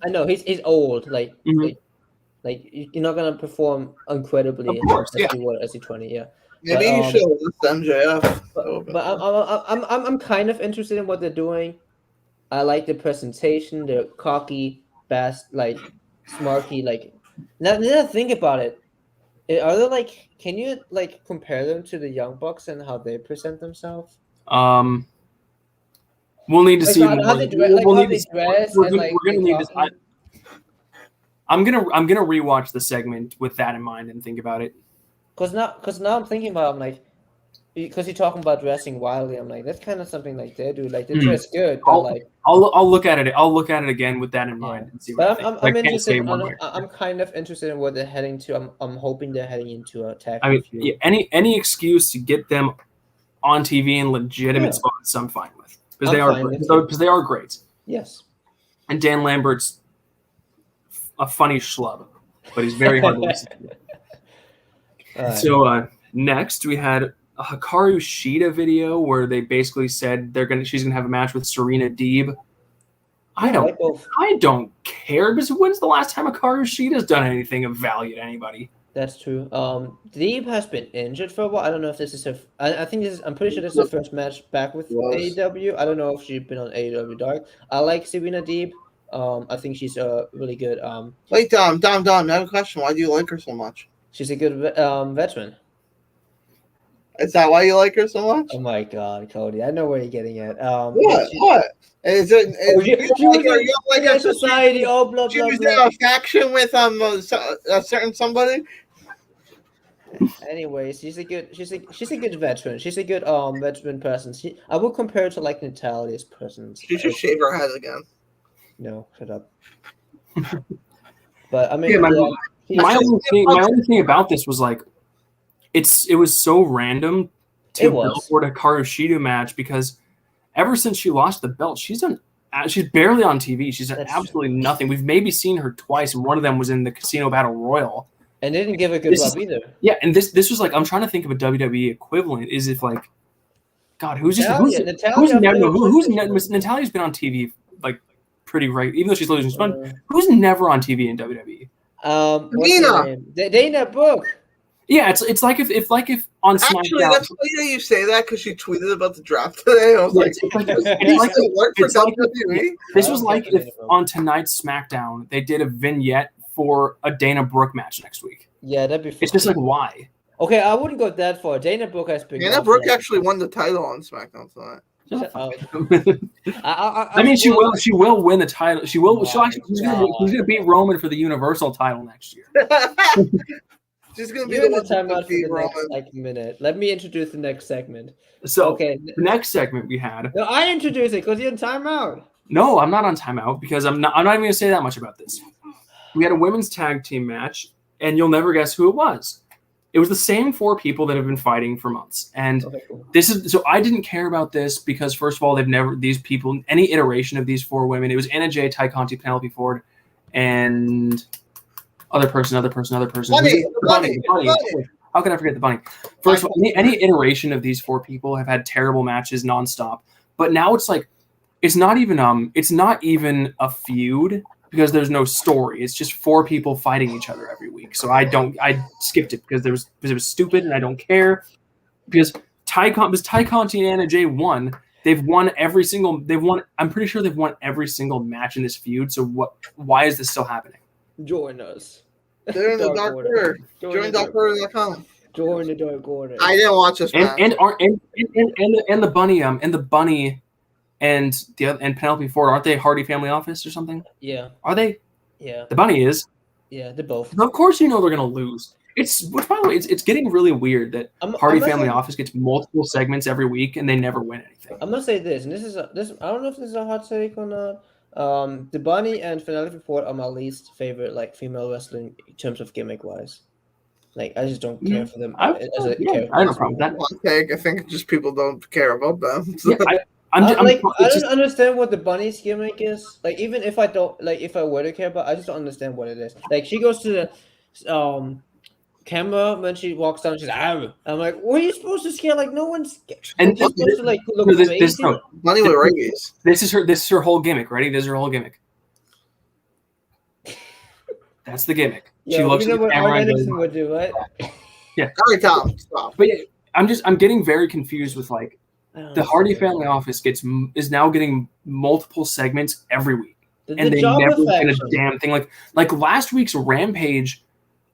know. He's old. You're not gonna perform incredibly as you were as a 20. Yeah. Maybe you should list MJF. But I'm kind of interested in what they're doing. I like the presentation. They're cocky, fast, smarky. Now that I think about it, are they can you compare them to the Young Bucks and how they present themselves? We'll need to see how they dress. We're gonna need to. I'm gonna rewatch the segment with that in mind and think about it. Cause now I'm thinking about because you're talking about dressing wildly. I'm that's kind of something they do. They dress good, but I'll look at it. I'll look at it again with that in mind and see. What I'm interested. I'm kind of interested in where they're heading to. I'm hoping they're heading into a tag. I mean, any excuse to get them on TV in legitimate spots, I'm fine with because they are great. Yes. And Dan Lambert's a funny schlub, but he's very hard to listen to. So next we had a Hikaru Shida video where they basically said she's gonna have a match with Serena Deeb. I don't care because when's the last time Hikaru Shida's done anything of value to anybody? That's true. Deeb has been injured for a while. I don't know if this is her. I'm pretty sure this is her first match back with AEW. I don't know if she's been on AEW Dark. I like Serena Deeb. I think she's really good. Wait, Dom, I have a question. Why do you like her so much? She's a good veteran. Is that why you like her so much? Oh my God, Cody! I know where you're getting at. What? Is it? You like her society? Oh, blah blah she was blah. in a faction with a certain somebody. Anyways, she's a good veteran. She's a good veteran person. I would compare her to Natalia's presence. She should shave her head again. No, shut up. But I mean, my only thing about this was it was so random to build for a Hikaru Shida match because ever since she lost the belt, she's barely on TV. She's done absolutely nothing. We've maybe seen her twice, and one of them was in the Casino Battle Royal. And they didn't give a good rub either. Yeah, and this was I'm trying to think of a WWE equivalent. Is if God, Natalia's been on TV pretty right, even though she's losing fun. Who's never on TV in WWE? Dana Brooke. Yeah, it's like if on SmackDown. Actually, that's funny that you say that because she tweeted about the draft today. I was WWE. This was if on tonight's SmackDown they did a vignette for a Dana Brooke match next week. Yeah, that'd be fun. It's just why? Okay, I wouldn't go that far. Dana Brooke has been. Dana Brooke actually won the title on SmackDown tonight. Shut up. I mean, she will win the title. She's gonna beat Roman for the Universal title next year. She's gonna be You're the in the one timeout to beat for the Roman. next minute. Let me introduce the next segment. So Okay. the next segment we had. No, I introduce it because you're in timeout. No, I'm not on timeout because I'm not even gonna say that much about this. We had a women's tag team match, and you'll never guess who it was. It was the same 4 people that have been fighting for months. And this is so I didn't care about this because first of all, any iteration of these 4 women, it was Anna Jay, Ty Conti, Penelope Ford, and other person. Bunny. How can I forget the bunny? First of all, any iteration of these 4 people have had terrible matches nonstop. But now it's like it's not even a feud. Because there's no story. It's just 4 people fighting each other every week. So I skipped it because it was stupid and I don't care. Because Ty Conti and Anna Jay won. I'm pretty sure they've won every single match in this feud. So why is this still happening? Join us. They're in the Dark Order. Join darkorder.com. Join the Dark Order. I didn't watch this match. And the bunny and Penelope Ford, aren't they Hardy Family Office or something? Yeah. Are they? Yeah. The bunny is. Yeah, they're both. Of course, they're gonna lose. Which by the way, it's getting really weird that Hardy Family Office gets multiple segments every week and they never win anything. I'm gonna say this, and this I don't know if this is a hot take or not. The bunny and Penelope Ford are my least favorite female wrestling in terms of gimmick wise. I just don't care for them I have no problem with that. I think just people don't care about them. So. Yeah, I don't understand what the bunny's gimmick is. Even if I don't if I were to care about, I just don't understand what it is. She goes to the camera when she walks down. She's I'm like, what are you supposed to scare? No one's. And you're supposed to look amazing. Bunny with rabies. This is her whole gimmick. Ready? This is her whole gimmick. That's the gimmick. Yeah, she looks at the camera and goes, would do, right? Yeah. All right, Tom, stop. But yeah, I'm getting very confused with the Hardy Family Office is now getting multiple segments every week, and they never win a damn thing. Like last week's Rampage,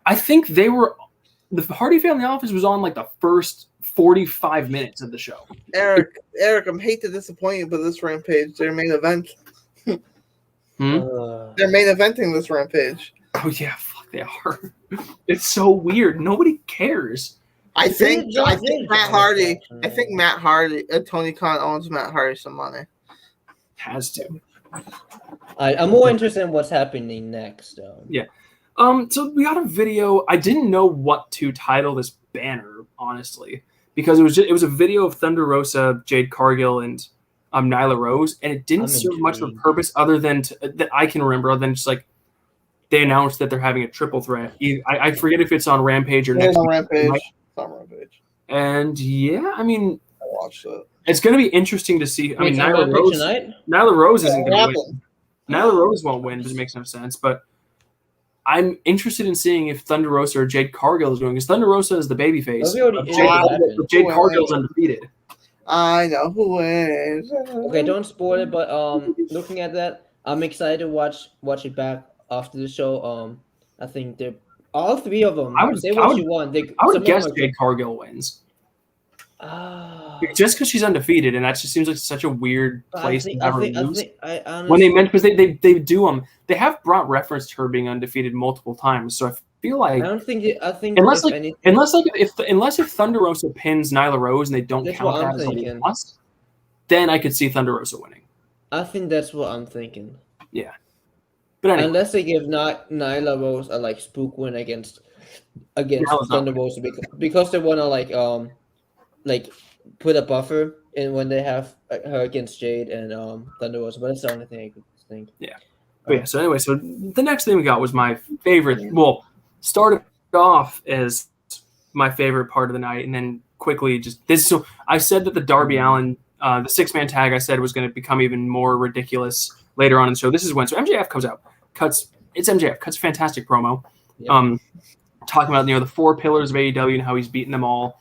I think the Hardy Family Office was on the first 45 minutes of the show. Eric, I hate to disappoint you, but this Rampage, their main event. They're main eventing this Rampage. Oh yeah, fuck they are. It's so weird. Nobody cares. I think Matt Hardy. I think Matt Hardy. Tony Khan owns Matt Hardy some money. Has to. I'm more interested in what's happening next. Yeah. So we got a video. I didn't know what to title this banner, honestly, because it was a video of Thunder Rosa, Jade Cargill, and Nyla Rose, and it didn't serve much of a purpose other than that I can remember. Other than just they announced that they're having a triple threat. I forget if it's on Rampage or next. On Rampage. On Rampage. And yeah, I mean, I watched it. It's going to be interesting to see. I mean, Nyla Rose isn't going to win. Nyla Rose won't win because it makes no sense. But I'm interested in seeing if Thunder Rosa or Jade Cargill is going, because Thunder Rosa is the babyface. Jade Cargill is undefeated. I know who is. Okay, don't spoil it. But looking at that, I'm excited to watch it back after the show. I think they're all 3 of them. I would guess Jade Cargill wins. Just because she's undefeated, and that just seems like such a weird place to ever lose. When they meant, because they do them, they have brought reference to her being undefeated multiple times. So I feel like unless if Thunder Rosa pins Nyla Rose and they don't count that as a loss, then I could see Thunder Rosa winning. I think that's what I'm thinking. Yeah, but anyway. Unless they give Nyla Rose a spook win against Thunder Rosa because they want to put a buffer in when they have her against Jade and Thunder Rosa, but that's the only thing I could think. Yeah. But yeah, so anyway, so the next thing we got was my favorite. Well, started off as my favorite part of the night, and then quickly just this. So I said that the Darby Allin, the 6-man tag, I said was going to become even more ridiculous later on in the show. This is when MJF comes out, cuts a fantastic promo, talking about the 4 pillars of AEW and how he's beaten them all.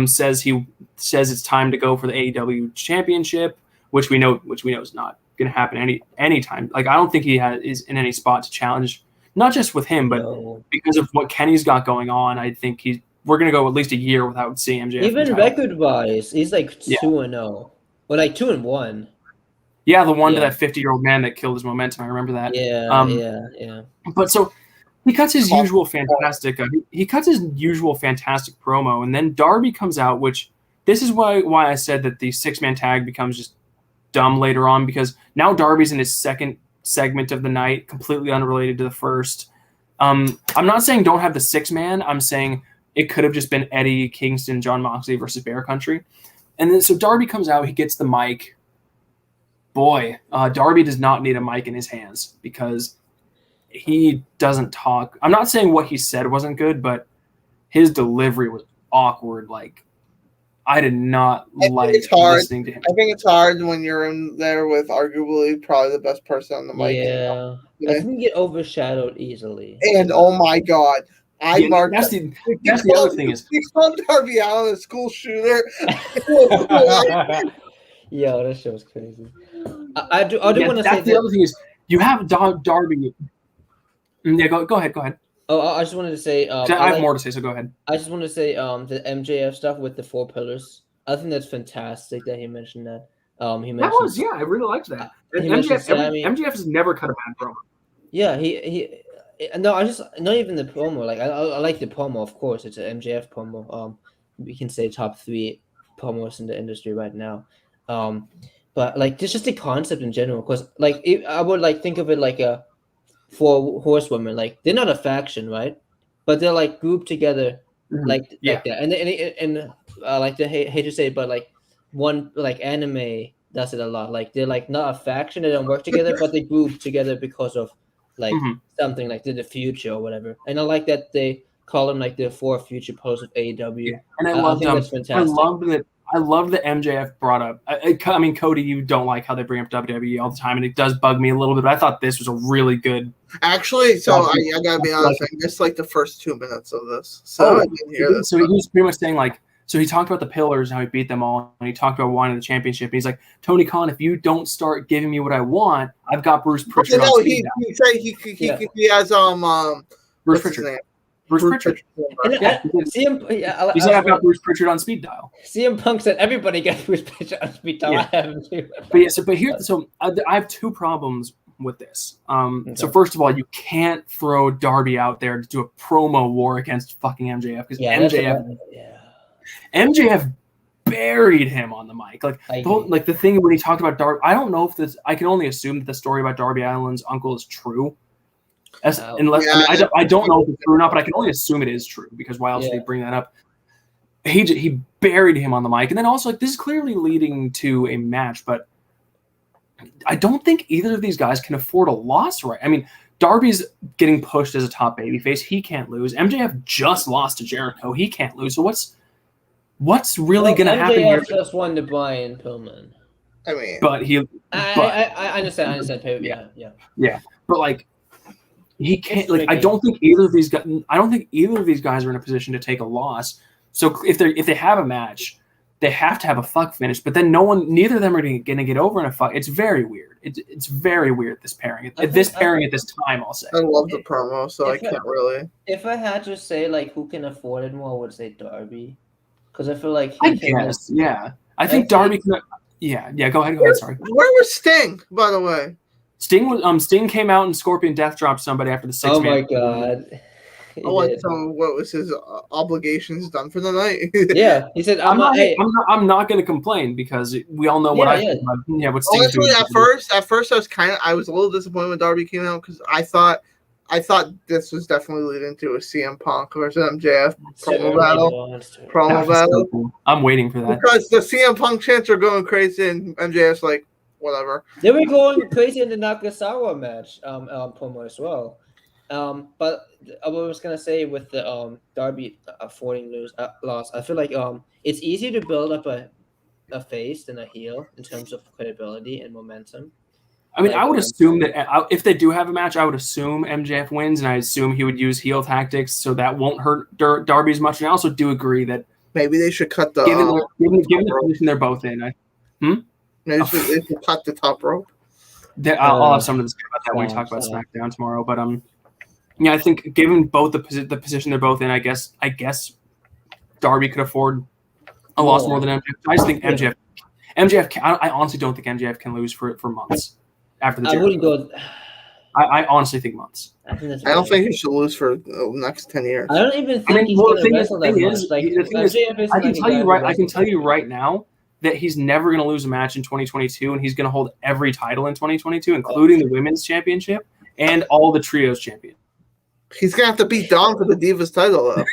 Says it's time to go for the AEW championship, which we know is not going to happen any time. I don't think he is in any spot to challenge, not just with him, but because of what Kenny's got going on. I think we're going to go at least a year without seeing MJF. Even record wise, he's 2-0. Well, like 2-1. Yeah, the one to Yeah. that 50-year-old man that killed his momentum. I remember that. Yeah. But so he cuts his usual fantastic. He cuts his usual fantastic promo, and then Darby comes out, which this is why I said that the 6-man tag becomes just dumb later on, because now Darby's in his second segment of the night, completely unrelated to the first. I'm not saying don't have the 6-man. I'm saying it could have just been Eddie Kingston, John Moxley versus Bear Country, and then so Darby comes out. He gets the mic. Boy, Darby does not need a mic in his hands because he doesn't talk. I'm not saying what he said wasn't good, but his delivery was awkward. Like, I did not like listening to him. I think it's hard when you're in there with arguably probably the best person on the mic. Yeah. I think you get overshadowed easily. And oh my god. That's the other thing is he called Darby Allin a school shooter. Yo, that shit was crazy. I do want to say that's the other thing is you have Darby. Yeah, go ahead. Oh, I just wanted to say. I have more to say, so go ahead. I just want to say the MJF stuff with the 4 pillars. I think that's fantastic that he mentioned that. He mentioned I really liked that. MJF has never cut a bad promo. Yeah, he no, I just not even the promo. Like I like the promo, of course. It's an MJF promo. We can say top 3 promos in the industry right now. But like just the concept in general, because like I would like think of it like a 4 horsewomen. Like they're not a faction, right? But they're like grouped together, like that. And like they hate to say it, but like one like anime does it a lot. Like they're like not a faction, they don't work together, but they group together because of like something like the future or whatever. And I like that they call them like the 4 future pillars of AEW. Yeah. And I love that's fantastic. I love that MJF brought up. I mean, Cody, you don't like how they bring up WWE all the time, and it does bug me a little bit. But I thought this was a really good. Actually, so I gotta be honest. I missed like the first 2 minutes of this, so I didn't hear this. So he was pretty much saying like, so he talked about the pillars and how he beat them all, and he talked about wanting the championship. And he's like, Tony Khan, if you don't start giving me what I want, I've got Bruce Pritchard on speed dial. He said he has Bruce Pritchard. Bruce Pritchard. He said I've got Bruce Pritchard on speed dial. CM Punk said everybody gets Bruce Pritchard on speed dial. Yeah. I have him too. I have 2 problems with this. So first of all, you can't throw Darby out there to do a promo war against fucking MJF because MJF buried him on the mic. Like the thing when he talked about Darby, I don't know if this. I can only assume that the story about Darby Allin's uncle is true. I don't know if it's true or not, but I can only assume it is true because why else would they bring that up? He buried him on the mic, and then also like this is clearly leading to a match, but I don't think either of these guys can afford a loss, right? I mean, Darby's getting pushed as a top babyface; he can't lose. MJF just lost to Jericho; he can't lose. So what's really going to happen here? MJF just won to Brian Pillman. I mean, I understand. Yeah, but like. He can't. Like, I don't think either of these guys are in a position to take a loss. So if they have a match, they have to have a fuck finish. But then neither of them are going to get over in a fuck. It's very weird. It's very weird this pairing. At this time, I'll say. I love the promo, so I can't really. If I had to say like who can afford it more, I would say Darby, because I feel like I think Darby can. Yeah. Go ahead. Sorry. Where was Sting, by the way? Sting came out and Scorpion death dropped somebody after the 6-man. Oh my god! I want to tell him what was his obligations done for the night. Yeah, he said, "I'm not going to complain because we all know what I think about. Yeah, what Sting. Honestly, at first I was a little disappointed when Darby came out because I thought this was definitely leading to a CM Punk versus MJF promo battle. So cool. I'm waiting for that because the CM Punk chants are going crazy and MJF's like. Whatever. They were going crazy in the Nakasawa match promo as well. But I was gonna say with the Darby affording loss, I feel like it's easier to build up a face than a heel in terms of credibility and momentum. I mean, I would assume that if they do have a match, I would assume MJF wins, and I assume he would use heel tactics, so that won't hurt Darby as much. And I also do agree that maybe they should cut the given the position they're both in. Maybe they should cut the top rope. I'll have something to say about that when we talk about SmackDown tomorrow. But I think given both the position they're both in, I guess Darby could afford a loss more than MJF. I just think MJF MJF, I honestly don't think MJF can lose for months after the I wouldn't go. I honestly think months. I think that's I don't weird. think he should lose for the next 10 years. I don't even think I mean, he's well, gonna the wrestle that thing much. is, Like the thing is, MJF isn't I can like a tell guy you who right. I can wrestles tell you that right now that he's never going to lose a match in 2022, and he's going to hold every title in 2022, including the women's championship and all the trios champion. He's gonna have to beat Dom for the Divas title, though.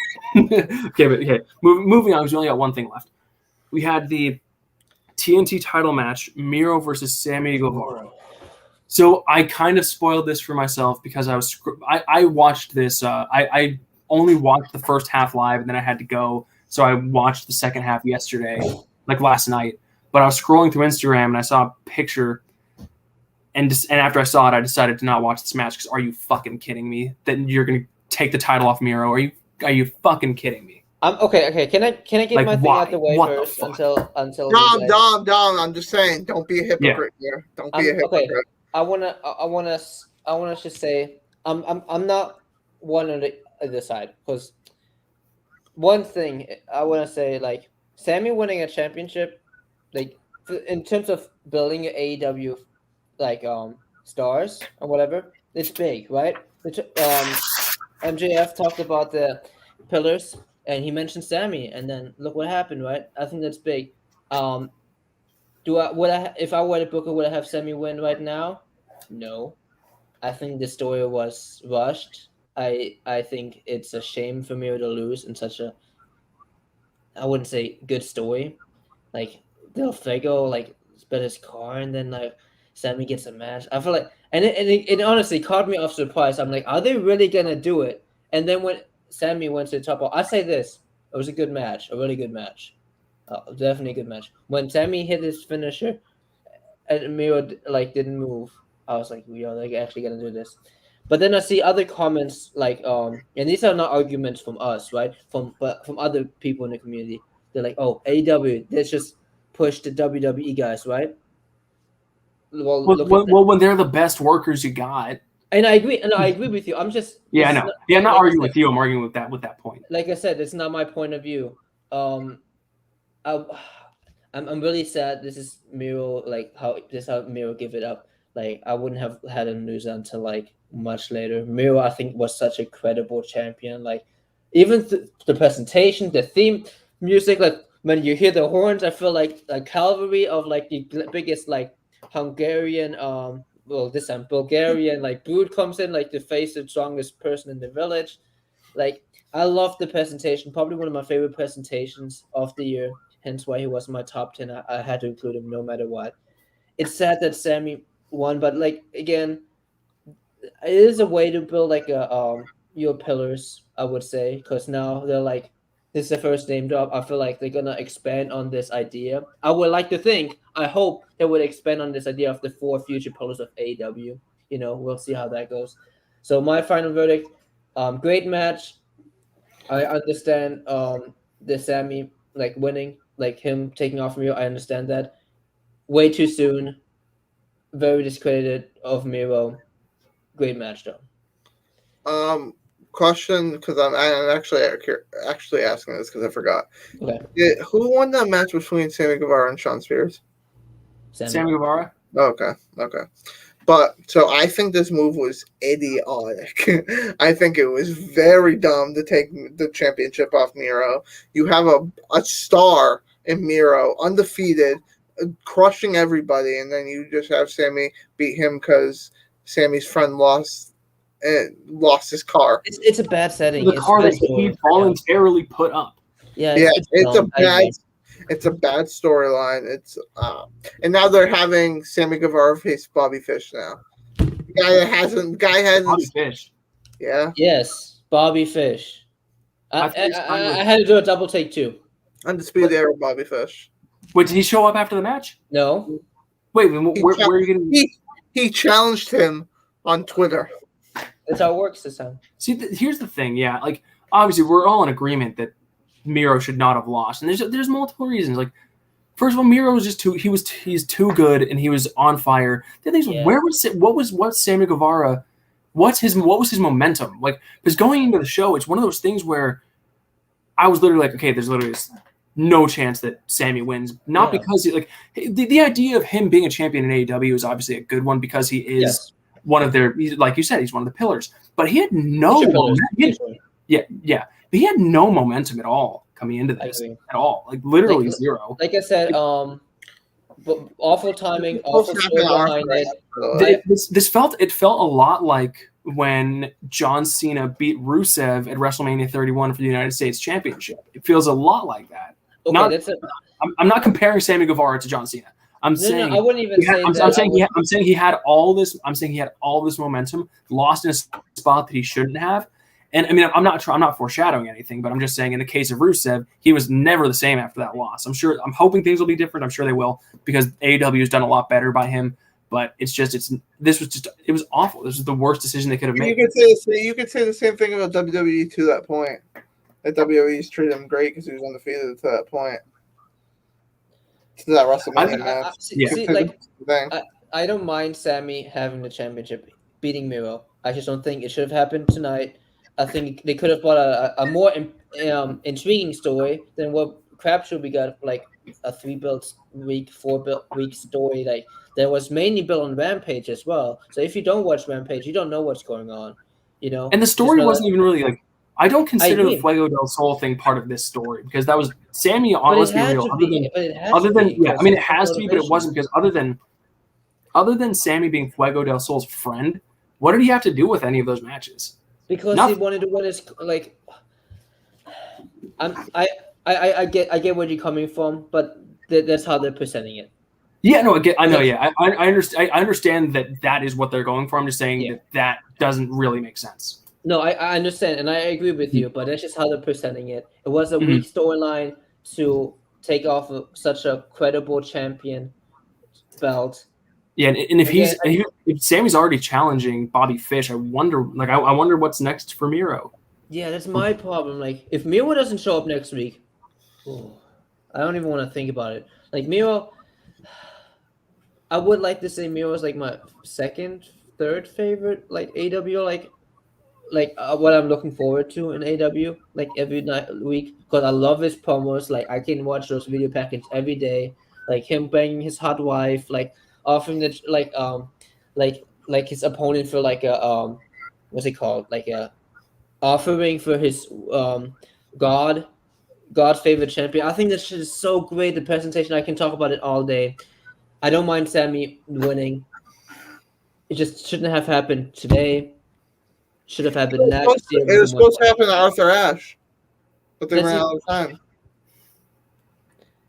okay. Moving on, because we only got one thing left. We had the TNT title match, Miro versus Sammy Guevara. So I kind of spoiled this for myself because I watched this. I only watched the first half live, and then I had to go. So I watched the second half yesterday, like last night. But I was scrolling through Instagram, and I saw a picture. And after I saw it, I decided to not watch this match because are you fucking kidding me that you're gonna take the title off Miro? Are you fucking kidding me? Okay. Can I get Like, my thing why? out the way What the first fuck? until Dom. I'm just saying, don't be a hypocrite here. Don't be a hypocrite. okay. I wanna just say I'm not one on the other side because one thing I wanna say, like Sammy winning a championship, like in terms of building an AEW like stars or whatever, it's big, right? MJF talked about the pillars and he mentioned Sammy, and then look what happened, right? I think that's big. If I were to book it, would I have Sammy win right now? No. I think the story was rushed. I think it's a shame for Miro to lose in such a, I wouldn't say good story. Like Del Fuego like sped his car and then like Sammy gets a match. I feel like and it honestly caught me off surprise. I'm like, are they really gonna do it? And then when Sammy went to the top, I say this: it was a good match, a really good match, definitely a good match. When Sammy hit his finisher, and Miro like didn't move, I was like, we are like actually gonna do this. But then I see other comments like and these are not arguments from us, right? But from other people in the community. They're like, oh, AEW, let's just push the WWE guys, right? Well, when they're the best workers you got. And I agree with you. I'm just I know. I'm not arguing with you. I'm arguing with that point. Like I said, it's not my point of view. I'm really sad. This is Miro, like how Miro give it up. Like I wouldn't have had him lose until like much later. Miro, I think, was such a credible champion. Like even the presentation, the theme music, like when you hear the horns, I feel like a cavalry of like the biggest like Hungarian this time Bulgarian like brood comes in like to face the strongest person in the village. Like I love the presentation, probably one of my favorite presentations of the year, hence why he was in my top 10. I had to include him no matter what. It's sad that Sammy won, but like again, it is a way to build like a your pillars, I would say, because now they're like, this is the first name drop. I feel like they're gonna expand on this idea. I would like to think, I hope they would expand on this idea of the 4 future pillars of AEW. You know, we'll see how that goes. So my final verdict, great match. I understand the Sammy like winning, like him taking off Miro. I understand that. Way too soon. Very discredited of Miro. Great match though. Question, because I'm actually asking this because I forgot. Okay. Who won that match between Sammy Guevara and Shawn Spears? Sammy Guevara. Okay. But so I think this move was idiotic. I think it was very dumb to take the championship off Miro. You have a star in Miro, undefeated, crushing everybody, and then you just have Sammy beat him because Sammy's friend lost his car. It's a bad setting. The car that he voluntarily put up. It's a bad storyline. It's and now they're having Sammy Guevara face Bobby Fish now. Guy hasn't. Bobby Fish. Yeah. Yes, Bobby Fish. I had to do a double take too. Undisputed era Bobby Fish. Wait, did he show up after the match? No. Wait, where are you getting? He challenged him on Twitter. That's how it works this time. See, here's the thing. Yeah, like obviously we're all in agreement that Miro should not have lost, and there's multiple reasons. Like, first of all, Miro was just he's too good, and he was on fire. The thing is, what Sammy Guevara? What was his momentum? Like, because going into the show, it's one of those things where I was literally like, okay, there's literally no chance that Sammy wins. Not because the idea of him being a champion in AEW is obviously a good one because he is one of their, like you said, he's one of the pillars. But he had no momentum. But he had no momentum at all coming into this at all. Like literally zero. Like I said, but awful timing, awful story behind it. It felt a lot like when John Cena beat Rusev at WrestleMania 31 for the United States Championship. It feels a lot like that. Okay, I'm not comparing Sammy Guevara to John Cena. I'm saying I wouldn't even say that. I'm saying he had all this. I'm saying he had all this momentum, lost in a spot that he shouldn't have. And I mean, I'm not foreshadowing anything, but I'm just saying in the case of Rusev, he was never the same after that loss. I'm hoping things will be different. I'm sure they will because AEW has done a lot better by him. But it was awful. This was the worst decision they could have made. You could say the same thing about WWE to that point. That WWE's treated him great because he was undefeated to that point. To that WrestleMania match. I don't mind Sammy having the championship, beating Miro. I just don't think it should have happened tonight. I think they could have brought a more intriguing story than what Crabtree we got, like a 4-week story. Like there was mainly built on Rampage as well. So if you don't watch Rampage, you don't know what's going on. And the story wasn't even really like. I don't consider the Fuego del Sol thing part of this story because that was Sammy. Let's be real. It has to be, but it wasn't because other than Sammy being Fuego del Sol's friend, what did he have to do with any of those matches? Because he wanted to win his like. I get where you're coming from, but that's how they're presenting it. Yeah, no, I know. Yeah, I understand that is what they're going for. I'm just saying that doesn't really make sense. No, I understand, and I agree with you, but that's just how they're presenting it. It was a weak storyline to take off such a credible champion belt. Yeah, and if Sammy's already challenging Bobby Fish, I wonder what's next for Miro. Yeah, that's my problem. Like, if Miro doesn't show up next week, I don't even want to think about it. Like Miro, I would like to say Miro is like my second, third favorite like AW what I'm looking forward to in AW like every week because I love his promos. Like I can watch those video packages every day. Like him banging his hot wife, like offering the like his opponent for like a what's it called, like a offering for his God's favorite champion. I think this shit is so great. The presentation, I can talk about it all day. I don't mind Sammy winning. It just shouldn't have happened today. Should have happened next year. It was supposed to happen to Arthur Ashe, but they ran out of time.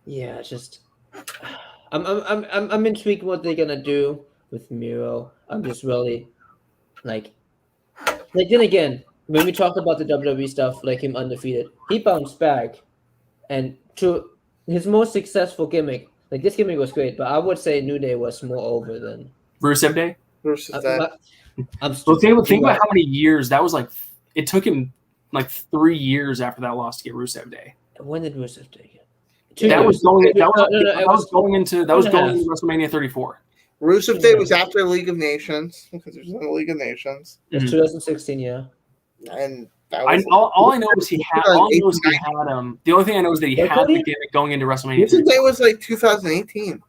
Yeah, just I'm intrigued what they're gonna do with Miro. I'm just really like then again, when we talk about the WWE stuff, like him undefeated, he bounced back, and to his most successful gimmick, like this gimmick was great, but I would say New Day was more over than Rusev Day. Think about how many years that was. Like it took him like 3 years after that loss to get Rusev Day. When did Rusev Day get? That was going into WrestleMania 34. Rusev Day was after League of Nations because there's no League of Nations. It's 2016, yeah. And all I know is he had. The only thing I know is that he had the gimmick going into WrestleMania. Rusev Day was like 2018.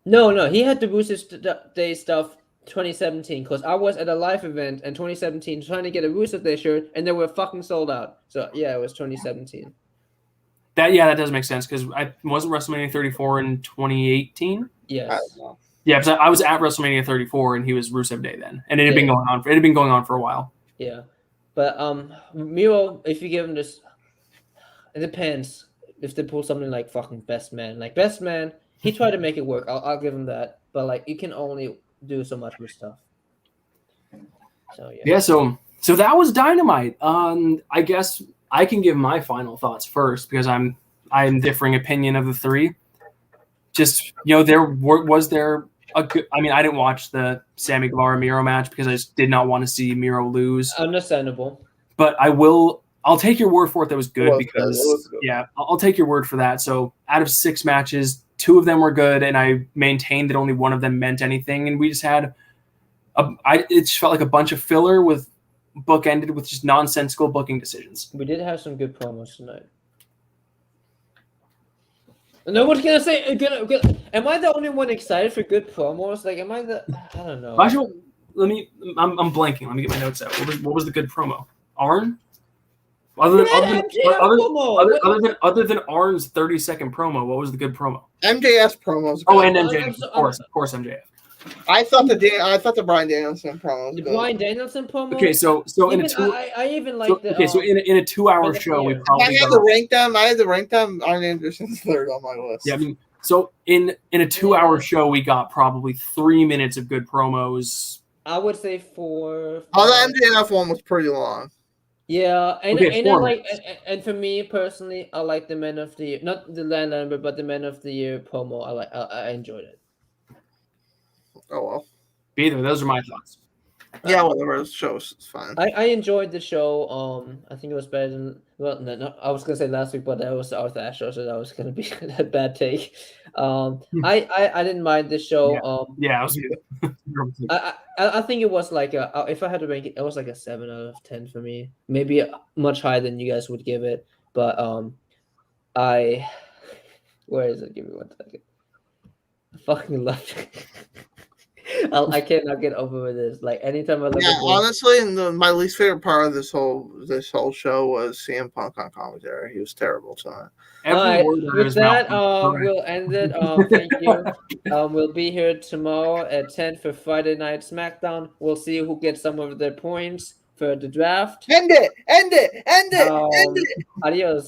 No, he had the Rusev Day stuff 2017 because I was at a live event in 2017 trying to get a Rusev Day shirt and they were fucking sold out. So yeah, it was 2017. That does make sense because I wasn't WrestleMania 34 in 2018. Yes. Yeah, because I was at WrestleMania 34 and he was Rusev Day then, and it had been going on. It had been going on for a while. Yeah, but Miro, if you give him this, it depends. If they pull something like fucking Best Man, he tried to make it work. I'll give him that. But like, you can only do so much with stuff. So yeah. Yeah. So that was Dynamite. I guess I can give my final thoughts first because I'm differing opinion of the three. Just was there a good? I mean, I didn't watch the Sammy Guevara Miro match because I just did not want to see Miro lose. Understandable. But I'll take your word for it. That was good I'll take your word for that. So out of 6 matches, 2 of them were good, and I maintained that only one of them meant anything. And we just had it just felt like a bunch of filler with bookended with just nonsensical booking decisions. We did have some good promos tonight. No one's gonna say. Am I the only one excited for good promos? Like, am I the? I don't know. Actually, I'm blanking. Let me get my notes out. What was the good promo? Arn. Other than Arn's 30-second promo, what was the good promo? MJF promos. Oh, and MJF, of course, MJF. I thought the Bryan Danielson promo was The good. Bryan Danielson promo. Okay, so in a two. I even like the. Okay, so in a 2-hour show, we probably. I had to rank them. Arn Anderson's third on my list. Yeah, I mean, so in a 2-hour show, we got probably 3 minutes of good promos. I would say 4. Oh, the MJF one was pretty long. Yeah, and Okay, I like, and for me personally, I like the Men of the Year, not the Landliner, but the Men of the Year promo. I enjoyed it. Oh well. Either those are my thoughts. Yeah, whatever. The show's fine. I enjoyed the show. I think it was better than no, I was gonna say last week, but that was the Arthur Ashe show, so that was gonna be a bad take. I didn't mind the show. Yeah, I was. I think it was like if I had to rank it, it was like a 7 out of 10 for me. Maybe much higher than you guys would give it, but where is it? Give me 1 second. I fucking love it. I cannot get over this. Like anytime I look at honestly, my least favorite part of this whole show was CM Punk on commentary. He was terrible tonight. All right, with that, we'll end it. Thank you. We'll be here tomorrow at 10 for Friday Night SmackDown. We'll see who gets some of their points for the draft. End it. Adios.